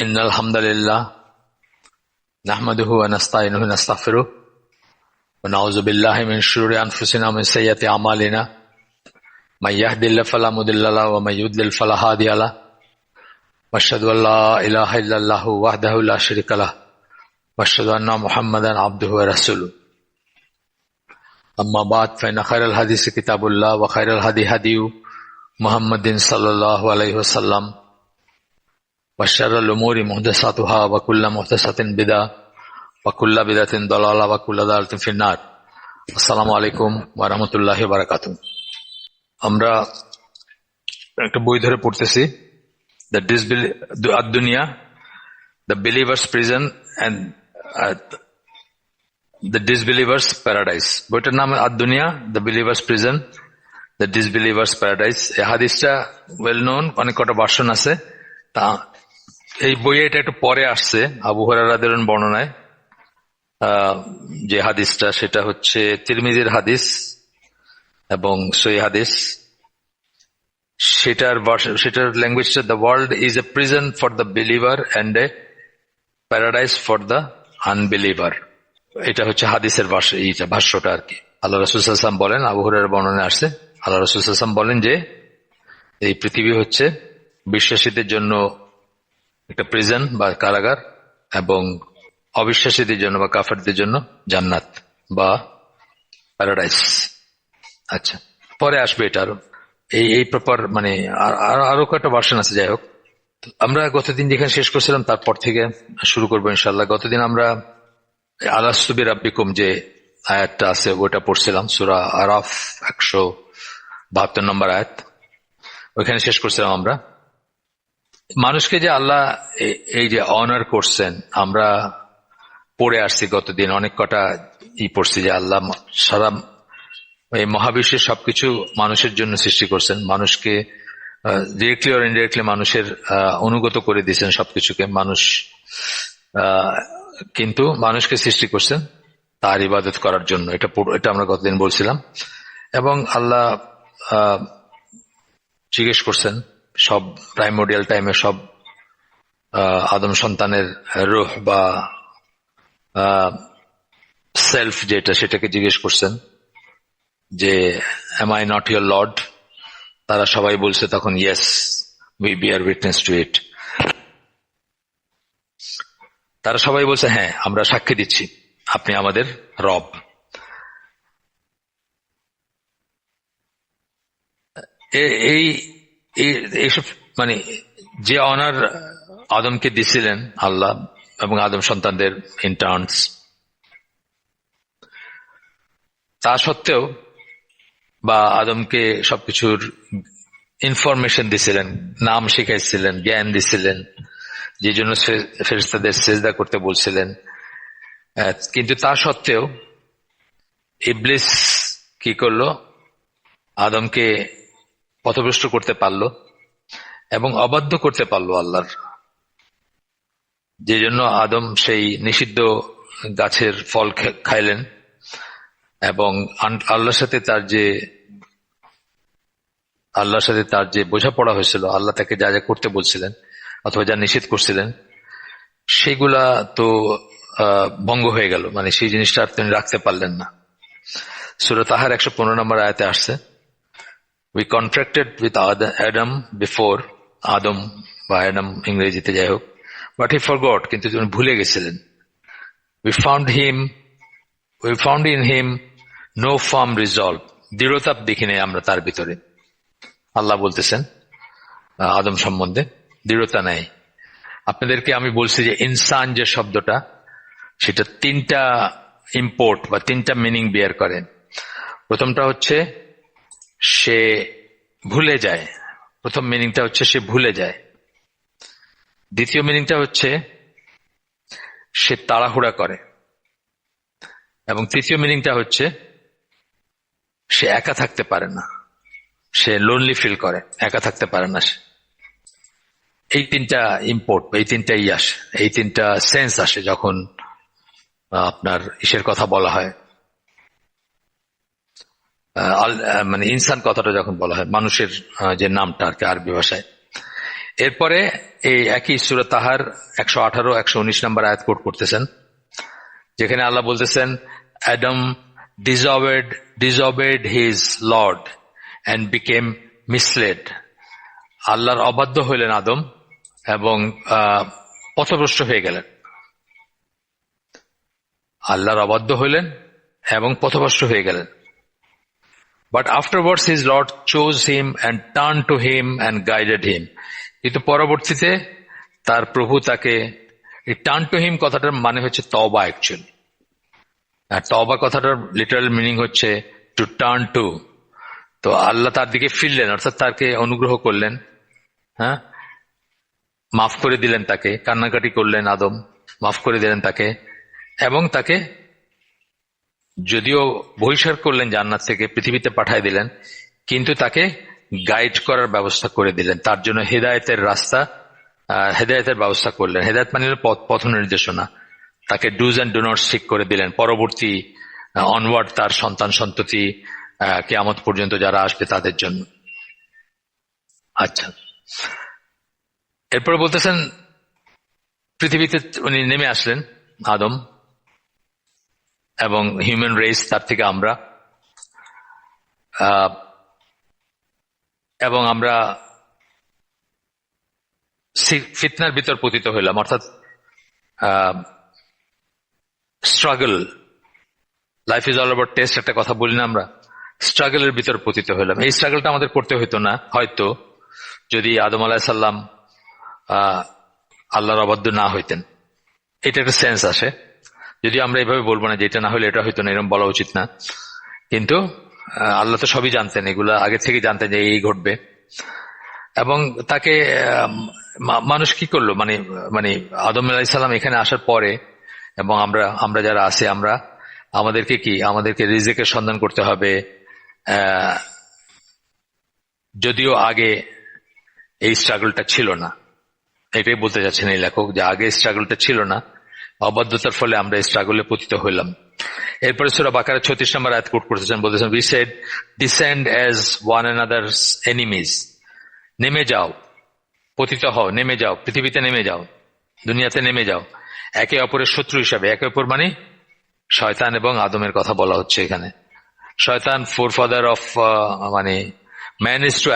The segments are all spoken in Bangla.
ইন্নাল হামদুলিল্লাহ নাহমাদুহু ওয়া নাস্তাঈনুহু ওয়া নাস্তাগফিরুহ ওয়া নাউযু বিল্লাহি মিন শুরুরি আনফুসিনা ওয়া মিন সাইয়্যাতি আমালিনা মান ইয়াহদিল্লাহু ফালা মুদিল্লা লাহু ওয়া মান ইউদ্লিল ফালা হাদিয়া লাহু ওয়া আশহাদু আল্লা ইলাহা ইল্লাল্লাহু ওয়াহদাহু লা শারীকা লাহু ওয়া আশহাদু আন্না মুহাম্মাদান আবদুহু ওয়া রাসূলুহু আম্মা বা'দ ফাইন্না খায়রাল হাদিসি কিতাবুল্লাহ ওয়া খায়রাল হাদি হাদিয়ু মুহাম্মাদিন সাল্লাল্লাহু আলাইহি ওয়াসাল্লাম ওয়াশাররুল উমুরি মুহদাসাতুহা ওয়া কুল্লু মুহদাসাতিন বিদআহ ওয়া কুল্লু বিদআতিন দালালাহ ওয়া কুল্লু দালালাতিন ফিন-নার। আসসালামু আলাইকুম ওয়া রাহমাতুল্লাহি ওয়া বারাকাতুহু। আমরা একটা বই ধরে পড়তেছি, দুনিয়া, the believer's prison and the disbeliever's paradise. বইটার নাম দুনিয়া, the believer's prison, the disbeliever's paradise. এই হাদিসটা ওয়েল নোন, অনেক কটা ভার্সন আছে। তা এই বইয়ে এটা একটু পরে আসছে আবু হুরায়রা রাদিয়াল্লাহু আনহু বর্ণনায়। যে হাদিসটা সেটা হচ্ছে তিরমিজির হাদিস এবং সহিহ হাদিস। সেটার ল্যাঙ্গুয়েজটা, the world is a prison for the believer and a paradise for the unbeliever. এটা হচ্ছে হাদিসের ভাষ্যটা আর কি। আল্লাহ রাসূল সাল্লাল্লাহু আলাইহি ওয়াসাল্লাম বলেন, আবু হুরায়রা বর্ণনায় আসছে, আল্লাহ রাসূল সাল্লাল্লাহু আলাইহি ওয়াসাল্লাম বলেন যে এই পৃথিবী হচ্ছে বিশ্বাসীদের জন্য একটা প্রিজন বা কারাগার এবং অবিশ্বাসীদের জন্য বা কাফেরদের জন্য জান্নাত বা প্যারাডাইস। আচ্ছা, পরে আসবে এটা আরো এই প্রপার, মানে আরো কয়েকটা ভার্সন আছে। যাই হোক, আমরা গতদিন যেখানে শেষ করছিলাম তারপর থেকে শুরু করবো ইনশাল্লাহ। গতদিন আমরা আলাস্তু বিরাব্বিকুম যে আয়াতটা আছে ওটা পড়ছিলাম, সূরা আরাফ 172 নম্বর আয়াত, ওইখানে শেষ করছিলাম আমরা। মানুষকে যে আল্লাহ এই যে অনার করছেন, আমরা পড়ে আসছি গতদিন অনেক কটা পড়ছি যে আল্লাহ সারা এই মহাবিশ্বের সবকিছু মানুষের জন্য সৃষ্টি করছেন। মানুষকে ডিরেক্টলি অর ইনডিরেক্টলি মানুষের অনুগত করে দিয়েছেন সবকিছুকে। মানুষ কিন্তু মানুষকে সৃষ্টি করছেন তার ইবাদত করার জন্য। এটা আমরা গতদিন বলছিলাম। এবং আল্লাহ জিজ্ঞেস করছেন সব প্রাইমোডিয়াল টাইমে সব আদম সন্তানের রূহ বা সেলফ যেটা, সেটাকে জিজ্ঞেস করছেন যে am I not your Lord? তারা সবাই বলছে তখন yes, we bear witness to it। তারা সবাই বলছে হ্যাঁ, আমরা সাক্ষী দিচ্ছি আপনি আমাদের রব। এইসব মানে যে অনার আদমকে দিছিলেন আল্লাহ এবং আদম সন্তানদের ইন টার্নস, তা সত্ত্বেও বা আদমকে সবকিছুর ইনফরমেশন দিছিলেন, নাম শিখাইছিলেন, জ্ঞান দিছিলেন, যে জন্য ফেরেশতাদের সিজদা করতে বলছিলেন। কিন্তু তা সত্ত্বেও ইবলিস কি করলো? আদমকে পথভ্রষ্ট করতে পারলো এবং অবাধ্য করতে পারলো আল্লাহর, যে জন্য আদম সেই নিষিদ্ধ গাছের ফল খাইলেন এবং আল্লাহর সাথে তার যে বোঝাপড়া হয়েছিল, আল্লাহ তাকে যা যা করতে বলছিলেন অথবা যা নিষেধ করছিলেন সেগুলা তো ভঙ্গ হয়ে গেল। মানে সেই জিনিসটা আর তিনি রাখতে পারলেন না। সূরা তাহার 115 নম্বর আয়াতে আসছে, we contracted with Adam before, আদম বা অ্যাডাম ইংরেজিতে, যাই হোক, but he forgot, কিন্তু তিনি ভুলে গেছিলেন। we found in him no firm resolve, দৃঢ়তা দেখি নাই আমরা তার ভিতরে। আল্লাহ বলতেছেন আদম সম্বন্ধে দৃঢ়তা নাই। আপনাদেরকে আমি বলছি যে ইনসান যে শব্দটা, সেটা তিনটা ইম্পোর্ট বা তিনটা মিনিং বের করে। প্রথমটা হচ্ছে সে ভুলে যায়, প্রথম মিনিংটা হচ্ছে সে ভুলে যায়। দ্বিতীয় মিনিংটা হচ্ছে সে তাড়াহুড়া করে এবং তৃতীয় মিনিংটা হচ্ছে সে একা থাকতে পারে না, সে লোনলি ফিল করে, একা থাকতে পারে না সে। এই তিনটা ইম্পোর্ট, এই তিনটা আসে, এই তিনটা সেন্স আসে যখন আপনার ইসের কথা বলা হয়, মানে ইনসান কথাটা যখন বলা হয়, মানুষের যে নামটা আর কি আরবি ভাষায়। এরপরে এই একই সূরা তাহার 118, 119 নম্বর আয়াত কোট করতেছেন, যেখানে আল্লাহ বলতেছেন, Adam disobeyed his Lord and became misled. আল্লাহর অবাধ্য হইলেন আদম এবং পথভ্রষ্ট হয়ে গেলেন। আল্লাহর অবাধ্য হইলেন এবং পথভ্রষ্ট হয়ে গেলেন। But afterwards his Lord chose him and turned to him and guided him. কিন্তু পরবর্তীতে তার প্রভু তাকে, টার্ন টু হিম কথাটার মানে হচ্ছে তওবা অ্যাকচুয়ালি। আর তওবা কথাটার লিটারাল মিনিং হচ্ছে টু টার্ন টু। তো আল্লাহ তার দিকে ফিরলেন, অর্থাৎ তাকে অনুগ্রহ করলেন, হ্যাঁ, মাফ করে দিলেন তাকে, কান্নাকাটি করলেন আদম, মাফ করে দিলেন তাকে, এবং তাকে যদিও বহিষ্কার করলেন জান্নাত থেকে, পৃথিবীতে পাঠিয়ে দিলেন, কিন্তু তাকে গাইড করার ব্যবস্থা করে দিলেন, তার জন্য হেদায়েতের রাস্তা, হেদায়েতের ব্যবস্থা করলেন। হেদায়েত মানে পথ নির্দেশনা, তাকে ডুজ এন্ড ডু নটস ঠিক করে দিলেন। পরবর্তী অনওয়ার্ড তার সন্তান সন্ততি কিয়ামত পর্যন্ত যারা আসবে তাদের জন্য। আচ্ছা, এরপরে বলতেছেন পৃথিবীতে উনি নেমে আসলেন আদম এবং হিউম্যান রেস, তার থেকে আমরা, এবং আমরা ফিতনার ভিতর পতিত হইলাম, অর্থাৎ struggle, life is all about test, একটা কথা বলি না আমরা, স্ট্রাগলের ভিতর পতিত হইলাম। এই স্ট্রাগলটা আমাদের করতে হইতো না হয়তো যদি আদম আলাইহিস সালাম আল্লাহর অবাধ্য না হইতেন। এটা একটা সেন্স আসে, যদি আমরা এভাবে বলবো না যে এটা না হলে এটা হইতো না, এরকম বলা উচিত না। কিন্তু আল্লাহ তো সবই জানতেন, এগুলা আগে থেকে জানতেন যে এই ঘটবে। এবং তাকে মানুষ কি করলো, মানে মানে আদম আলাইহিস সালাম এখানে আসার পরে, এবং আমরা যারা আছি, আমাদেরকে রিজিকের সন্ধান করতে হবে। যদিও আগে এই স্ট্রাগলটা ছিল না, এটাই বলতে যাচ্ছেন এই লেখক, যে আগে স্ট্রাগলটা ছিল না, অবাধ্যতার ফলে আমরা এই স্ট্রাগলে পতিত হইলাম। এরপরে সূরা বাকারা 36 নম্বর আয়াত কোট করতেছেন, বলতেছেন, we said descend as one another's enemies. নেমে যাও, পতিত হও, নেমে যাও, পৃথিবীতে নেমে যাও, দুনিয়াতে নেমে যাও একে অপরের শত্রু হিসাবে। একে অপর মানে শয়তান এবং আদমের কথা বলা হচ্ছে এখানে। শয়তান ফোরফাদার অফ, মানে ম্যান ইজ টু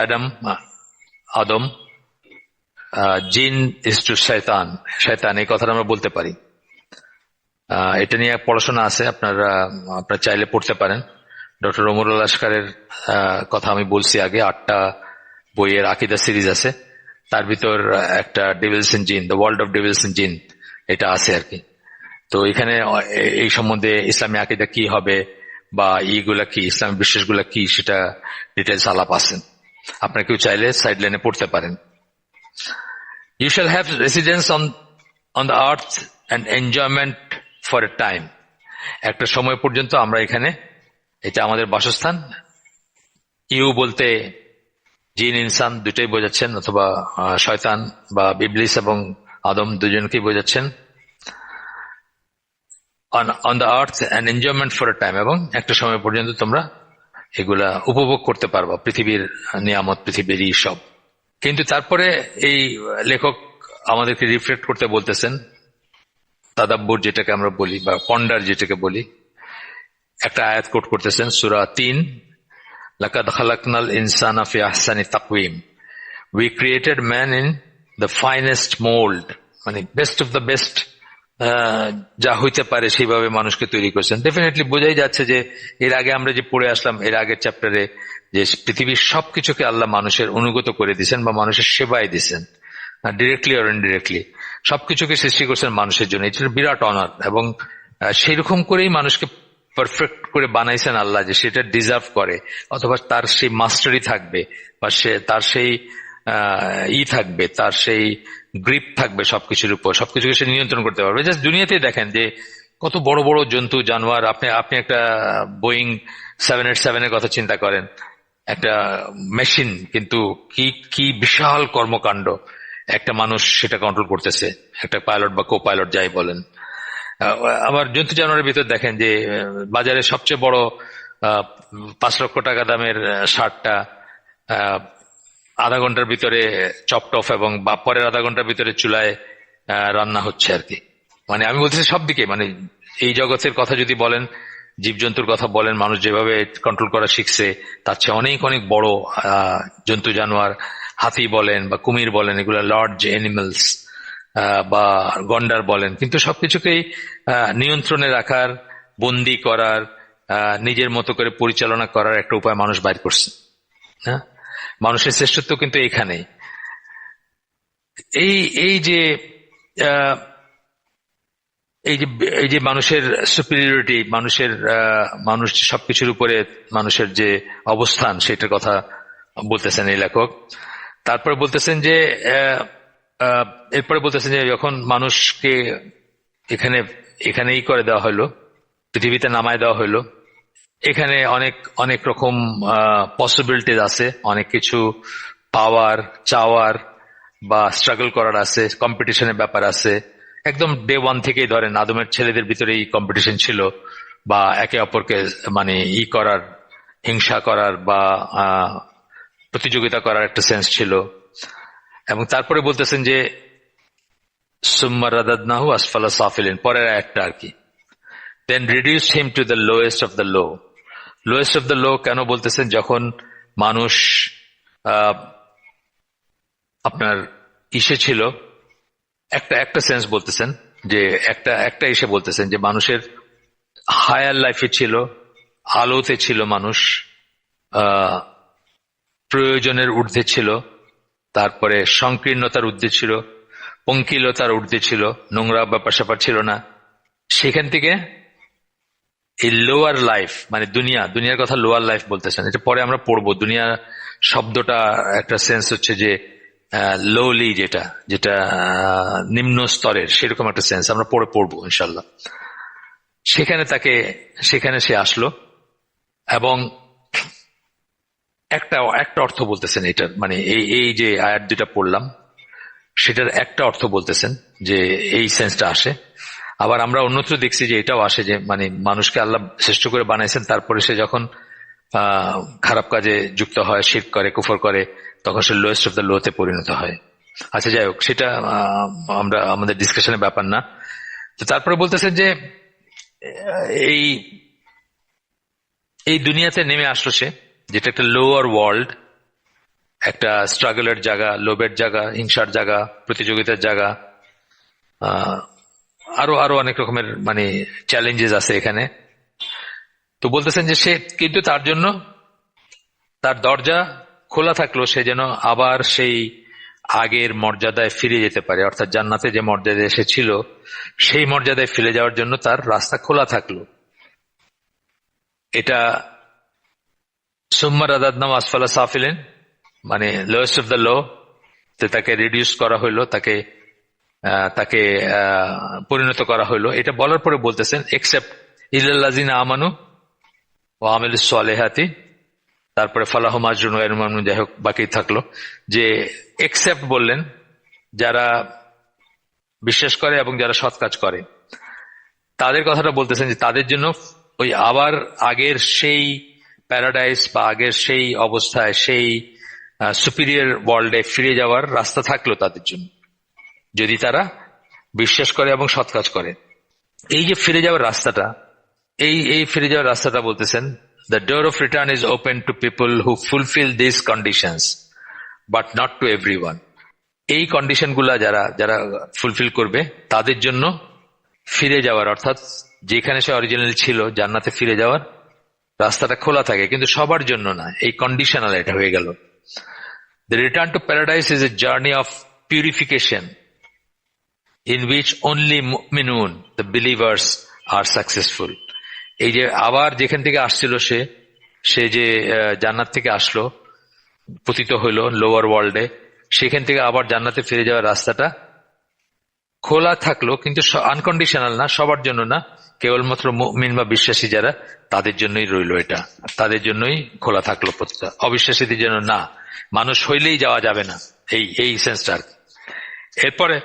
আদম, জিন ইজ টু শয়তান, এই কথাটা আমরা বলতে পারি। এটা নিয়ে পড়াশোনা আছে, আপনারা চাইলে পড়তে পারেন। ডক্টর ওমরুল লস্করের কথা আমি বলছি আগে, 8টা বইয়ের আকিদা সিরিজ আছে, তার ভিতর একটা devils and jinn, the world of devils and jinn, এটা আছে আর কি। তো এখানে এই সম্বন্ধে ইসলামী আকিদা কি হবে বা ইগুলা কি, ইসলামী বিশ্বাসগুলা কি, সেটা ডিটেলস আলাপ আছে, আপনারা কেউ চাইলে সাইড লাইনে পড়তে পারেন। You shall have residence on the earth and enjoyment for a time. একটা সময় পর্যন্ত আমরা এখানে, এটা আমাদের বাসস্থান। ইউ বলতে জিন ইনসান দুটোই বোঝাচ্ছেন, অথবা শয়তান বা ইবলিস এবং আদম দুজনকেই বোঝাচ্ছেন। on the earth and enjoyment for a time, এবং একটা সময় পর্যন্ত তোমরা এগুলা উপভোগ করতে পারবা, পৃথিবীর নিয়ামত, পৃথিবীর সব। কিন্তু তারপরে এই লেখক আমাদেরকে রিফ্লেক্ট করতে বলতেছেন, তাদাব্বুর যেটাকে আমরা বলি বা পন্ডার যেটাকে বলি, একটা আয়াত কোট করতেছেন, সূরা 3, লাকাদ খালাকনাল ইনসানা ফি আহসানি তাকওয়িম, we created man in the finest mould, মানে বেস্ট অফ দ্য বেস্ট, যা হইতে পারে সেইভাবে মানুষকে তৈরি করছেন। ডেফিনেটলি বোঝাই যাচ্ছে যে এর আগে আমরা যে পড়ে আসলাম, এর আগের চ্যাপ্টারে, যে পৃথিবীর সবকিছুকে আল্লাহ মানুষের অনুগত করে দিয়েছেন বা মানুষের সেবায় দিয়েছেন, ডিরেক্টলি অর ইনডিরেক্টলি সবকিছুকে সৃষ্টি করছেন মানুষের জন্য। এটা বিরাট অনার, এবং সেরকম করেই মানুষকে পারফেক্ট করে বানাইছেন আল্লাহ, যে সেটা ডিজার্ভ করে, অথবা তার সেই মাস্টারি থাকবে, বা তার সেই থাকবে, তার সেই গ্রিপ থাকবে সবকিছুর উপর, সবকিছুকে সে নিয়ন্ত্রণ করতে পারবে। জাস্ট দুনিয়াতেই দেখেন যে কত বড় বড় জন্তু জানোয়ার, আপনি একটা বোয়িং 787 এর কথা চিন্তা করেন, একটা মেশিন, কিন্তু কি বিশাল কর্মকাণ্ড, একটা মানুষ সেটা কন্ট্রোল করতেছে, একটা পাইলট বা কো পাইলট যাই বলেন। আবার জন্তু জানোয়ারের ভিতর দেখেন যে বাজারে সবচেয়ে বড় 5 লক্ষ টাকা দামের শার্টটা আধা ঘন্টার ভিতরে চপটফ এবং বা পরের আধা ঘন্টার ভিতরে চুলায় রান্না হচ্ছে আর কি। মানে আমি বলতেছি সব দিকে, মানে এই জগতের কথা যদি বলেন, জীবজন্তুর কথা বলেন, মানুষ যেভাবে কন্ট্রোল করা শিখছে তার চেয়ে অনেক অনেক বড় জন্তু জানোয়ার, হাতি বলেন বা কুমির বলেন, এগুলো লার্জ অ্যানিমালস, বা গন্ডার বলেন, কিন্তু সবকিছুকেই নিয়ন্ত্রণে রাখার, বন্দি করার, নিজের মতো করে পরিচালনা করার একটা উপায় মানুষ বাইর করছে। হ্যাঁ, মানুষের শ্রেষ্ঠত্ব কিন্তু এখানেই। এই এই যে আহ, এই যে এই যে মানুষের সুপিরিয়রিটি, মানুষ সবকিছুর উপরে মানুষের যে অবস্থান, সেটার কথা বলতেছেন এই লেখক। তারপরে বলতেছেন যে আহ, আহ, এরপরে বলতেছেন যে যখন মানুষকে এখানে এখানেই করে দেওয়া হলো, পৃথিবীতে নামায় দেওয়া হলো, এখানে অনেক অনেক রকম পসিবিলিটিজ আছে, অনেক কিছু পাওয়ার, চাওয়ার বা স্ট্রাগল করার আছে, কম্পিটিশনের ব্যাপার আছে। একদম ডে ওয়ান থেকেই ধরেন আদমের ছেলেদের ভিতরেই কম্পিটিশন ছিল, বা একে অপরকে মানে করার, হিংসা করার বা প্রতিযোগিতা করার একটা সেন্স ছিল। এবং তারপরে বলতেছেন যে সুম্মা রাদাদনাহু আসফালা সাফিলিন, পরের একটা আর কি, then reduced him to the lowest of the low. Lowest of the low কেন বলতেছেন? যখন মানুষ আহ, আপনার ইসে ছিল, একটা একটা সেন্স বলতেছেন যে একটা একটা এসে বলতেছেন যে মানুষের হায়ার লাইফে ছিল, আলোতে ছিল মানুষ, আহ প্রয়োজনের ঊর্ধ্বে ছিল, তারপরে সংকীর্ণতার ঊর্ধ্বে ছিল, পঙ্কিলতার ঊর্ধ্বে ছিল, নোংরা ব্যাপার স্যাপার ছিল না। সেখান থেকে এই লোয়ার লাইফ, মানে দুনিয়ার কথা লোয়ার লাইফ বলতেছেন। এটা পরে আমরা পড়বো। দুনিয়া শব্দটা একটা সেন্স হচ্ছে যে লোলি, যেটা যেটা নিম্ন স্তরের, সেরকম একটা সেন্স আমরা পরে পড়বো ইনশাল্লাহ। সেখানে সে আসলো এবং একটা একটা অর্থ বলতেছেন এটার, মানে এই এই যে আয়াত দুটা পড়লাম সেটার একটা অর্থ বলতেছেন যে এই সেন্সটা আসে। আবার আমরা অন্যত্র দেখছি যে এটাও আসে যে মানে মানুষকে আল্লাহ শ্রেষ্ঠ করে বানাইছেন, তারপরে সে যখন খারাপ কাজে যুক্ত হয়, শিরক করে, কুফর করে, তখন সে লোয়েস্ট অফ দ্য লোতে পরিণত হয়। আচ্ছা, যাই হোক, সেটা আমরা আমাদের ডিসকাশনের ব্যাপার না। তো তারপরে বলতেছেন যে এই এই দুনিয়াতে নেমে আসলো সে, যেটা একটা লোয়ার ওয়ার্ল্ড, একটা স্ট্রাগলের জায়গা, লোভের জায়গা, হিংসার জায়গা, প্রতিযোগিতার জায়গা, আহ আরো আরো অনেক রকমের মানে চ্যালেঞ্জেস আছে এখানে। তো বলতেছেন যে সে কিন্তু তার জন্য তার দরজা খোলা থাকলো, সে যেন আবার সেই আগের মর্যাদায় ফিরে যেতে পারে, অর্থাৎ জান্নাতে যে মর্যাদায় এসেছিল সেই মর্যাদায় ফিরে যাওয়ার জন্য তার রাস্তা খোলা থাকলো। এটা সুম্মা রাদাদনাহু আসফালা সাফিলিন, মানে লোয়েস্ট অফ দ্য লো, তাকে রিডিউস করা হইলো, তাকে তাকে পরিণত করা হইলো। এটা বলার পরে বলতেছেন এক্সেপ্ট ইল্লাল্লাযিনা আমানু ওয়া আমিলুস সালিহাতি, তারপরে ফালাহুম আজরুন গায়রু মামনুন, যাই হোক বাকি থাকলো যে এক্সেপ্ট বললেন যারা বিশ্বাস করে এবং যারা সৎ কাজ করে, তাদের কথাটা বলতেছেন যে তাদের জন্য ওই আবার আগের সেই প্যারাডাইস বা আগের সেই অবস্থায়, সেই সুপিরিয়র ওয়ার্ল্ডে ফিরে যাওয়ার রাস্তা থাকলো তাদের জন্য, যদি তারা বিশ্বাস করে এবং সৎ কাজ করে। এই যে ফিরে যাওয়ার রাস্তাটা, এই এই ফিরে যাওয়ার রাস্তাটা বলতেছেন the door of return is open to people who fulfil this conditions but not to everyone. এই কন্ডিশন গুলা যারা যারা ফুলফিল করবে তাদের জন্য ফিরে যাওয়ার, অর্থাৎ যেখানে সে অরিজিনাল ছিল জান্নাতে ফিরে যাওয়ার রাস্তাটা খোলা থাকে, কিন্তু সবার জন্য না। এই কন্ডিশনাল এটা হয়ে গেল। The return to paradise is a journey of purification in which only mu'minun, the believers, are successful. এই যে আবার যেখান থেকে আসছিল সে, সে যে জান্নাত থেকে আসলো, পতিত হইলো লোয়ার ওয়ার্ল্ডে, সেখান থেকে আবার জান্নাতে ফিরে যাওয়ার রাস্তাটা খোলা থাকলো, কিন্তু আনকন্ডিশনাল না, সবার জন্য না, কেবলমাত্র মুমিন বা বিশ্বাসী যারা তাদের জন্যই রইলো, এটা তাদের জন্যই খোলা থাকলো পথটা, অবিশ্বাসীদের জন্য না। মানুষ হইলেই যাওয়া যাবে না, এই এই সেন্সটা। এরপরে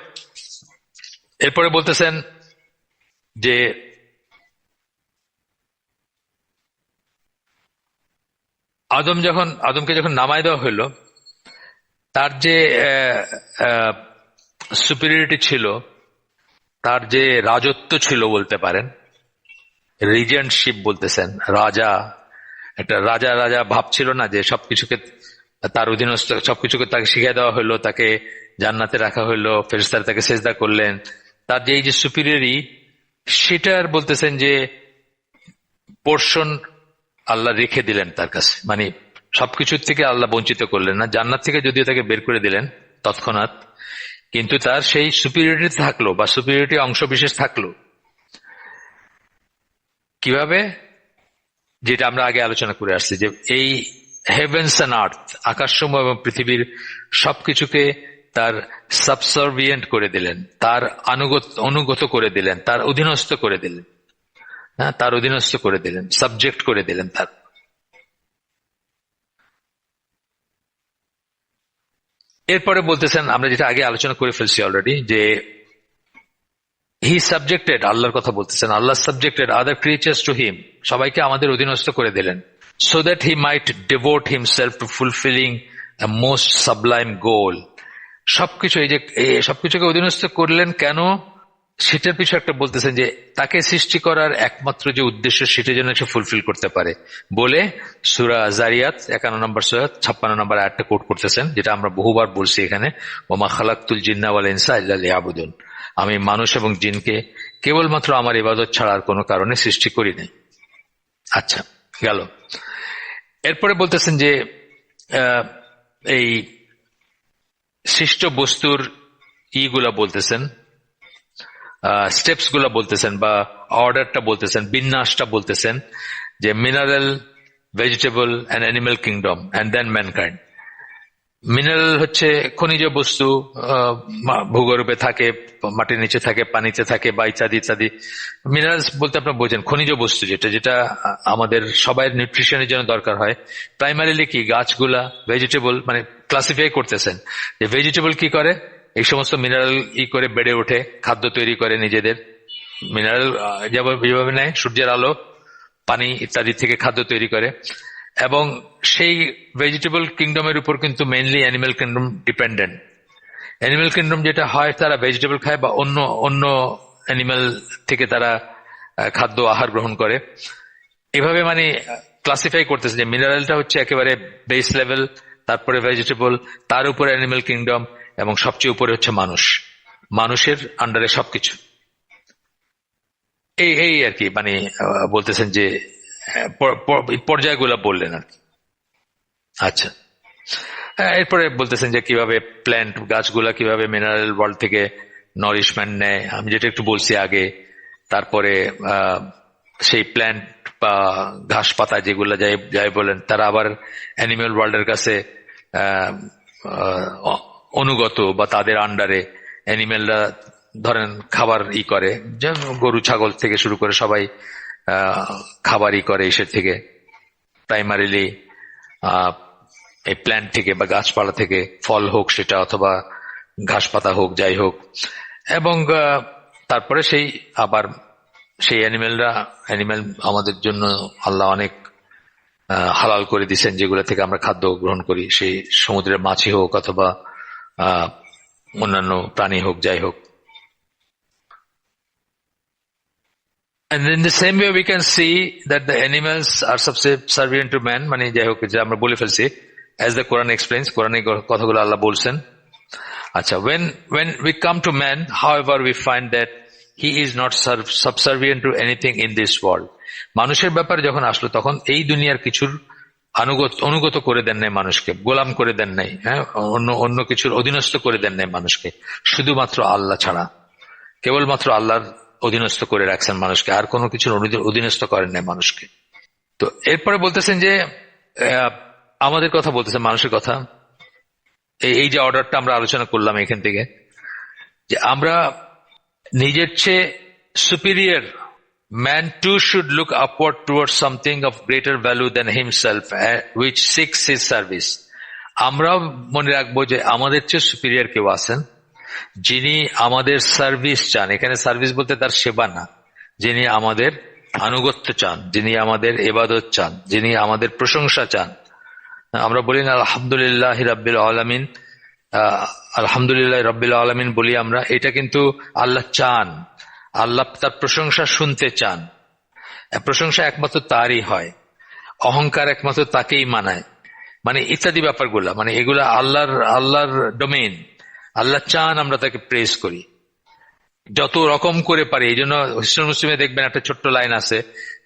এরপরে বলতেছেন যে আদমকে যখন নামায় দেওয়া হইলো, তার যে সুপিরিয়রিটি ছিল, তার যে রাজত্ব ছিল বলতে পারেন, রিজেন্টশিপ বলতেছেন, রাজা, একটা রাজা রাজা ভাব ছিল না, যে সবকিছুকে তার অধীনস্থ, সবকিছুকে তাকে শিখিয়ে দেওয়া হলো, তাকে জান্নাতে রাখা হলো, ফেরেশতারা তাকে সেজদা করলেন। তার যে এই যে সুপিরিয়রি, সেটার বলতেছেন যে পোর্শন আল্লাহ রেখে দিলেন তার কাছে, মানে সবকিছুর থেকে আল্লাহ বঞ্চিত করলেন না। জান্নাত থেকে যদিও তাকে বের করে দিলেন তৎক্ষণাৎ, কিন্তু তার সেই সুপিরিয়রিটি থাকলো, বা সুপিরিয়রিটি অংশ বিশেষ থাকলো। কিভাবে? যেটা আমরা আগে আলোচনা করে আসছি, যে এই হেভেন্স অ্যান্ড আর্থ, আকাশসমূহ এবং পৃথিবীর সবকিছুকে তার সাবসার্ভিয়েন্ট করে দিলেন, তার অনুগত করে দিলেন, তার অধীনস্থ করে দিলেন। হ্যাঁ, তার অধীনস্থ করে দিলেন, সাবজেক্ট করে দিলেন তার। এরপরে বলতেছেন, আমরা যেটা আগে আলোচনা করে ফেলছি অলরেডি, যে হি সাবজেক্টেড, আল্লাহর কথা বলতেছেন, আল্লাহ subjected other creatures to him, সবাইকে আমাদের অধীনস্থ করে দিলেন, so that he might devote himself to fulfilling a most sublime goal. সবকিছু, এই যে সবকিছুকে অধীনস্থ করলেন কেন, সেটার পিছু একটা বলতেছেন, যে তাকে সৃষ্টি করার একমাত্র যে উদ্দেশ্য, সেটা যেন সে ফুলফিল করতে পারে বলে সূরা জারিয়াত 51 নম্বর সূরা 56 নম্বর আয়াতটা কোট করতেছেন, যেটা আমরা বহুবার বলছি এখানে, ওমা খালাকতুল জিন্না ওয়াল ইনসা ইল্লা লিয়াবুদুন, আমি মানুষ এবং জিনকে কেবলমাত্র আমার ইবাদত ছাড়া আর কোনো কারণে সৃষ্টি করি নাই। আচ্ছা, গেল। এরপরে বলতেছেন যে এই সৃষ্ট বস্তুর ইগুলা বলতেছেন, স্টেপস গুলা বলতেছেন, বা অর্ডারটা বলতেছেন, বিন্যাসটা বলতেছেন, যে mineral, vegetable and animal kingdom and then mankind. Mineral হচ্ছে খনিজ বস্তু, ভূগর্ভে থাকে, মাটির নিচে থাকে, পানিতে থাকে, বা ইত্যাদি ইত্যাদি। মিনারেলস বলতে আপনার বোঝেন খনিজ বস্তু, যেটা যেটা আমাদের সবাই নিউট্রিশনের জন্য দরকার হয়। প্রাইমারিলি কি, গাছগুলা। ভেজিটেবল মানে ক্লাসিফাই করতেছেন যে ভেজিটেবল কি করে, এই সমস্ত মিনারেল করে বেড়ে ওঠে, খাদ্য তৈরি করে নিজেদের। মিনারেল যেভাবে নেয়, সূর্যের আলো, পানি ইত্যাদি থেকে খাদ্য তৈরি করে। এবং সেই ভেজিটেবল কিংডমের উপর কিন্তু mainly animal kingdom dependent. Animal kingdom যেটা হয়, তারা ভেজিটেবল খায়, বা অন্য অন্য অ্যানিমেল থেকে তারা খাদ্য আহার গ্রহণ করে। এভাবে মানে ক্লাসিফাই করতেছে যে মিনারেলটা হচ্ছে একেবারে বেস লেভেল, তারপরে ভেজিটেবল, তার উপরে অ্যানিমেল কিংডম, এবং সবচেয়ে উপরে হচ্ছে মানুষ, মানুষের আন্ডারে সবকিছু। এই আর কি, মানে বলতেছেন যে পর্যায়গুলো বললেন আর কি। আচ্ছা, এরপরে বলতেছেন যে কিভাবে প্ল্যান্ট, গাছগুলা কিভাবে মিনারেল ওয়ার্ল্ড থেকে নারিশমেন্ট নেয়, আমি যেটা একটু বলছি আগে। তারপরে সেই প্ল্যান্ট বা ঘাস পাতা যেগুলা যাই বলেন, তারা আবার অ্যানিমেল ওয়ার্ল্ডের কাছে অনুগত, বা তাদের আন্ডারে অ্যানিমেলরা ধরেন খাবার করে, যেমন গরু ছাগল থেকে শুরু করে সবাই খাবারই করে এসে থেকে, প্রাইমারিলি এই প্ল্যান্ট থেকে বা গাছপালা থেকে, ফল হোক সেটা, অথবা ঘাস পাতা হোক, যাই হোক। এবং তারপরে সেই আবার সেই অ্যানিমেল আমাদের জন্য আল্লাহ অনেক হালাল করে দিচ্ছেন, যেগুলো থেকে আমরা খাদ্য গ্রহণ করি, সেই সমুদ্রের মাছই হোক, অথবা অন্যান্য প্রাণী হোক, যাই হোক। And in the same way we can see that the animals are subservient to man, মানে যাই হোক, যে আমরা বলে ফেলছি, as the Quran explains, কোরআনের কথাগুলো আল্লাহ বলছেন। আচ্ছা, when we come to man, however, we find that he is not subservient to anything in this world. মানুষের ব্যাপারে যখন আসলো, তখন এই দুনিয়ার কিছুর অনুগত করে দেন নাই মানুষকে, গোলাম করে দেন নাই, হ্যাঁ, অন্য কিছুর অধীনস্থ করে দেন নাই মানুষকে, শুধুমাত্র আল্লাহ ছাড়া। কেবলমাত্র আল্লাহর অধীনস্থ করে রাখছেন মানুষকে, আর কোনো কিছুর অধীনস্থ করেন নাই মানুষকে। তো এরপরে বলতেছেন যে আমাদের কথা বলতেছেন, মানুষের কথা। এই যে অর্ডারটা আমরা আলোচনা করলাম এখান থেকে, যে আমরা নিজের চেয়ে superior, man too should look upward towards something of greater value than himself, which seeks his service. আমরাও মনে রাখবো যে আমাদের চেয়ে সুপিরিয়র কেউ আছেন, যিনি আমাদের সার্ভিস চান। এখানে সার্ভিস বলতে তার সেবা না, যিনি আমাদের আনুগত্য চান, যিনি আমাদের ইবাদত চান, যিনি আমাদের প্রশংসা চান। আমরা বলি না আলহামদুলিল্লাহ রাব্বিল আলামিন, আলহামদুলিল্লাহ রাব্বিল আলামিন বলি আমরা, এটা কিন্তু আল্লাহ চান, আল্লাহ তার প্রশংসা শুনতে চান। প্রশংসা একমাত্র তারই হয়, অহংকার একমাত্র তাকেই মানায়, মানে ইত্যাদি ব্যাপারগুলা, মানে এগুলা আল্লাহর ডোমেইন। আল্লাহ চান আমরা তাকে প্রেজ করি যত রকম করে পারি। এই জন্য হিস্ট্রি মুসলিমে দেখবেন একটা ছোট্ট লাইন আছে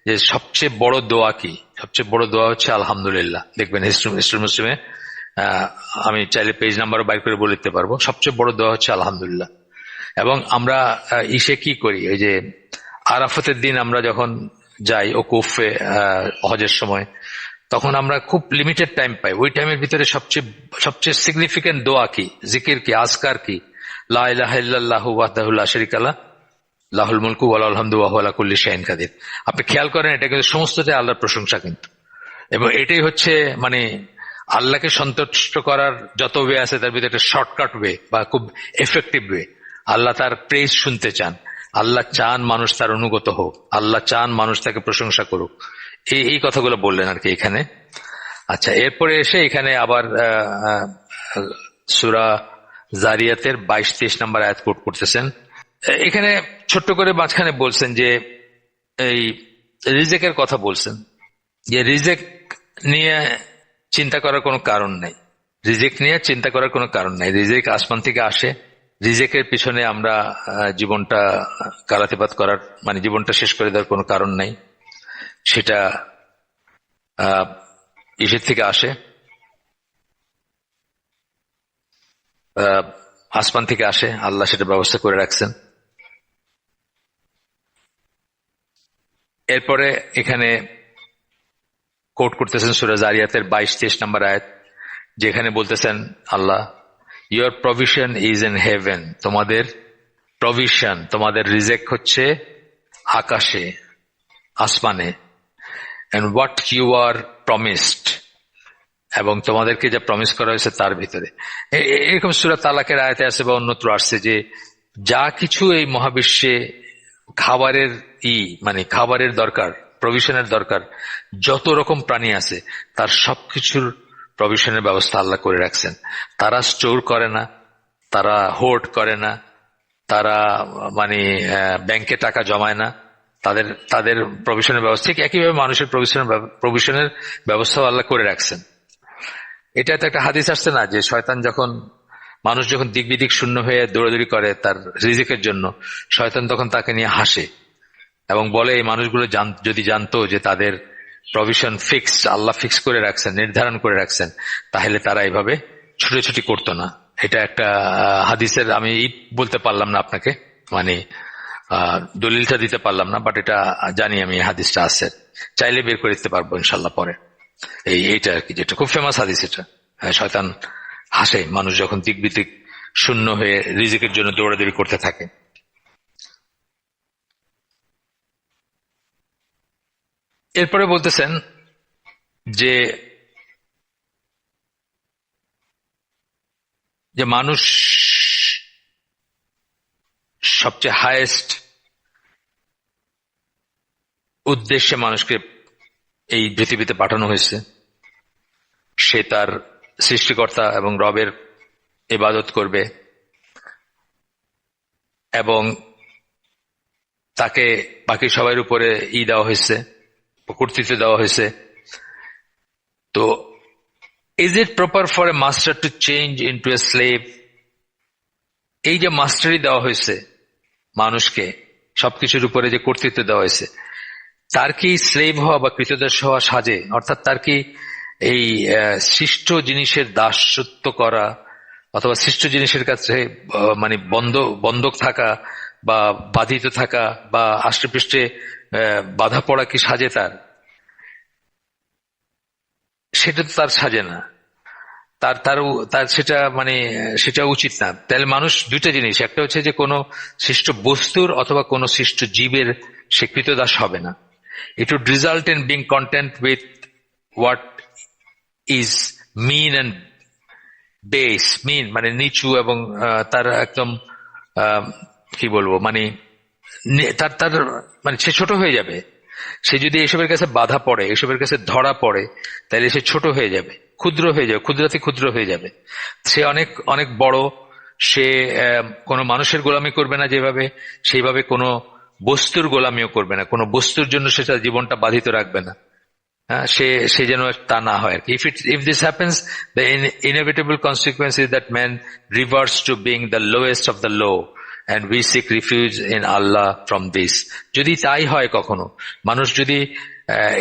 যে সবচেয়ে বড় দোয়া কি? সবচেয়ে বড় দোয়া হচ্ছে আলহামদুলিল্লাহ। দেখবেন হিস্ট্রি মুসলিমে, আমি চাইলে পেজ নাম্বারও বাইর করে বলে দিতে পারবো, সবচেয়ে বড় দোয়া হচ্ছে আলহামদুলিল্লাহ। এবং আমরা ইসে কি করি, এই যে আরাফাতের দিন আমরা যখন যাই ওকুফে হজের সময়, তখন আমরা খুব লিমিটেড টাইম পাই। ওই টাইমের ভিতরে সবচেয়ে সিগনিফিকেন্ট দোয়া কি, জিকির কি, আজকার কি? লা ইলাহা ইল্লাল্লাহু ওয়াহদাহু লা শারীকা লাহু লাহুল মুলকু ওয়া লাহুল হামদু ওয়া হুয়া আলা কুল্লি শাইইন কাদির। আপনি খেয়াল করেন, এটা কিন্তু সমস্তটাই আল্লাহর প্রশংসা কিন্তু, এবং এটাই হচ্ছে মানে আল্লাহকে সন্তুষ্ট করার যত ওয়ে আছে তার ভিতরে একটা শর্টকাট ওয়ে বা খুব এফেক্টিভ ওয়ে। আল্লাহ তার প্রেজ শুনতে চান, আল্লাহ চান মানুষ তার অনুগত হোক, আল্লাহ চান মানুষ তাকে প্রশংসা করুক। এই কথাগুলো বললেন আর কি এখানে। আচ্ছা, এরপরে এসে এখানে আবার সূরা জারিয়াতের 22-23 নম্বর আয়াত কোট করতেছেন। এখানে ছোট্ট করে মাঝখানে বলছেন যে এই রিজেকের কথা বলছেন, যে রিজেক নিয়ে চিন্তা করার কোনো কারণ নাই, রিজেক নিয়ে চিন্তা করার কোনো কারণ নাই। রিজেক আসমান থেকে আসে, রিজেকের পিছনে আমরা জীবনটা কালাতিপাত করার, মানে জীবনটা শেষ করে দেওয়ার কোনো কারণ নাই। সেটা ইসের থেকে আসে, আসমান থেকে আসে, আল্লাহ সেটা ব্যবস্থা করে রাখছেন। এরপরে এখানে কোট করতেছেন সূরা জারিয়াতের 22-23 নম্বর আয়াত, যেখানে বলতেছেন আল্লাহ, your provision is in heaven, তোমাদের প্রভিশন, তোমাদের রিজেক হচ্ছে আকাশে, আসমানে, and what you are promised, এবং তোমাদেরকে যা প্রমিস করা হয়েছে তার ভিতরে। এরকম সূরা তালাকের আয়াতে আছে বা অন্যত্র আসছে যে যা কিছু এই মহাবিশ্বে খাবারের মানে খাবারের দরকার, প্রভিশনের দরকার, যত রকম প্রাণী আছে তার সবকিছুর প্রভিশনের ব্যবস্থা আল্লাহ করে রাখছেন। তারা স্টোর করে না, তারা হোর্ড করে না, তারা মানে ব্যাংকে টাকা জমায় না, তাদের প্রভিশনের ব্যবস্থা ঠিক একইভাবে মানুষের প্রভিশনের ব্যবস্থাও আল্লাহ করে রাখছেন। এটা তো একটা হাদিস আসছে না, যে শয়তান মানুষ যখন দিক বিদিক শূন্য হয়ে দৌড়াদৌড়ি করে তার রিজিকের জন্য, শয়তান তখন তাকে নিয়ে হাসে এবং বলে এই মানুষগুলো যদি জানতো যে তাদের প্রভিশন ফিক্সড, আল্লাহ ফিক্স করে রাখছেন, নির্ধারণ করে রাখছেন, তাহলে তারা এইভাবে ছুটোছুটি করতো না। এটা একটা হাদিসের, আমি বলতে পারলাম না আপনাকে, মানে দলিলটা দিতে পারলাম না, বাট এটা জানি আমি হাদিসটা আছে, চাইলে বের করে দিতে পারবো ইনশাল্লাহ পরে। এইটা আর কি, যেটা খুব ফেমাস হাদিস। এটা শয়তান হাসে মানুষ যখন দিক বিদিক শূন্য হয়ে রিজিকের জন্য দৌড়াদৌড়ি করতে থাকে। এরপরে বলতেছেন যে মানুষ সবচেয়ে হাইয়েস্ট উদ্দেশ্যে মানুষকে এই পৃথিবীতে পাঠানো হয়েছে, সে তার সৃষ্টিকর্তা এবং রবের ইবাদত করবে এবং তাকে বাকি সবার উপরে দেওয়া হয়েছে, কর্তৃত্ব দেওয়া হয়েছে। তো is it proper for a master to change into a slave? এই যে মাস্টারি দেওয়া হয়েছে মানুষকে, সবকিছুর উপরে যে কর্তৃত্ব দেওয়া হয়েছে, তার কি স্লেভ হওয়া বা কৃতদাস হওয়া সাজে? অর্থাৎ তার কি এই সৃষ্ট জিনিসের দাসত্ব করা অথবা সৃষ্ট জিনিসের কাছে মানে বন্ধক থাকা বা বাধিত থাকা বা আষ্টেপৃষ্ঠে বাধা পড়া কি সাজে তার? সেটা তো তার সাজে না, তার সেটা মানে সেটা উচিত না। তাহলে মানুষ দুইটা জিনিস, একটা হচ্ছে যে কোনো সৃষ্ট বস্তুর অথবা কোনো সৃষ্ট জীবের সে কৃতদাস হবে না। It would result in being content with what is mean and base. mean মানে নিচু এবং তার একদম কি বলবো, মানে তার মানে সে ছোট হয়ে যাবে। সে যদি এসবের কাছে বাধা পড়ে, এসবের কাছে ধরা পড়ে, তাহলে সে ছোট হয়ে যাবে। ক্ষুদ্র হয়ে যাবে, ক্ষুদ্রাতি ক্ষুদ্র হয়ে যাবে। সে অনেক অনেক বড়, সে কোনো মানুষের গোলামি করবে না যেভাবে, সেইভাবে কোনো বস্তুর গোলামিও করবে না, কোনো বস্তুর জন্য সে তার জীবনটা বাধিত রাখবে না। সে যেন তা না হয় আর কি। If this happens, the inevitable consequence is that man reverts to being the lowest of the low, and we seek refuge in Allah from this. যদি তাই হয়, কখনো মানুষ যদি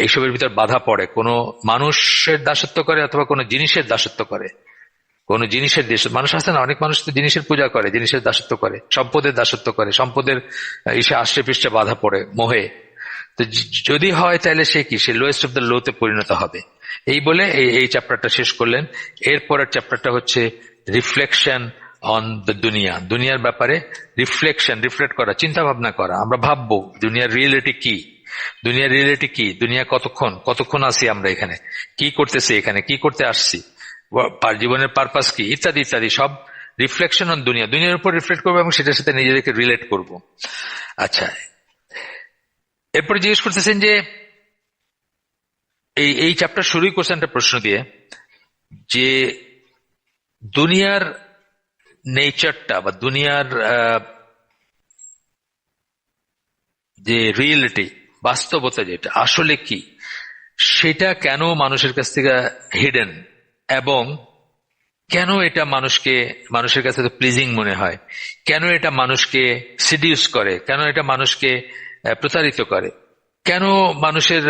এইসবের ভিতর বাধা পড়ে, কোনো মানুষের দাসত্ব করে অথবা কোনো জিনিসের দাসত্ব করে, কোন জিনিসের দেশ, মানুষ আছে না, অনেক মানুষ তো জিনিসের পূজা করে, জিনিসের দাসত্ব করে, সম্পদের দাসত্ব করে, সম্পদের ইসে আষ্টে পৃষ্ঠে বাধা পড়ে মোহে। তো যদি হয় তাহলে সে কি, সে লোয়েস্ট অফ দ্য লোতে পরিণত হবে। এই বলে এই চ্যাপ্টারটা শেষ করলেন। এরপরের চ্যাপ্টারটা হচ্ছে রিফ্লেকশন অন দ্য দুনিয়া, দুনিয়ার ব্যাপারে রিফ্লেক্ট করা, চিন্তা ভাবনা করা। আমরা ভাববো দুনিয়ার রিয়েলিটি কি, দুনিয়ার রিয়েলিটি কি, দুনিয়া কতক্ষণ আছি আমরা এখানে, কি করতেছি এখানে, কি করতে আসছি, জীবনের পারপাস কি, ইত্যাদি ইত্যাদি। সব রিফ্লেকশন অন দুনিয়া, দুনিয়ার উপর রিফ্লেক্ট করবো এবং সেটার সাথে নিজেদেরকে রিলেট করব। আচ্ছা, এরপরে জিজ্ঞেস করতেছেন যে এই চ্যাপ্টার শুরুই করছেন একটা প্রশ্ন দিয়ে, যে দুনিয়ার নেচারটা বা দুনিয়ার যে রিয়েলিটি, বাস্তবতা যেটা আসলে কি, সেটা কেন মানুষের কাছ থেকে হিডেন, এবং কেন এটা মানুষের কাছে প্লিজিং মনে হয়, কেন এটা মানুষকে সিডিউস করে, কেন এটা মানুষকে প্রতারিত করে, কেন মানুষের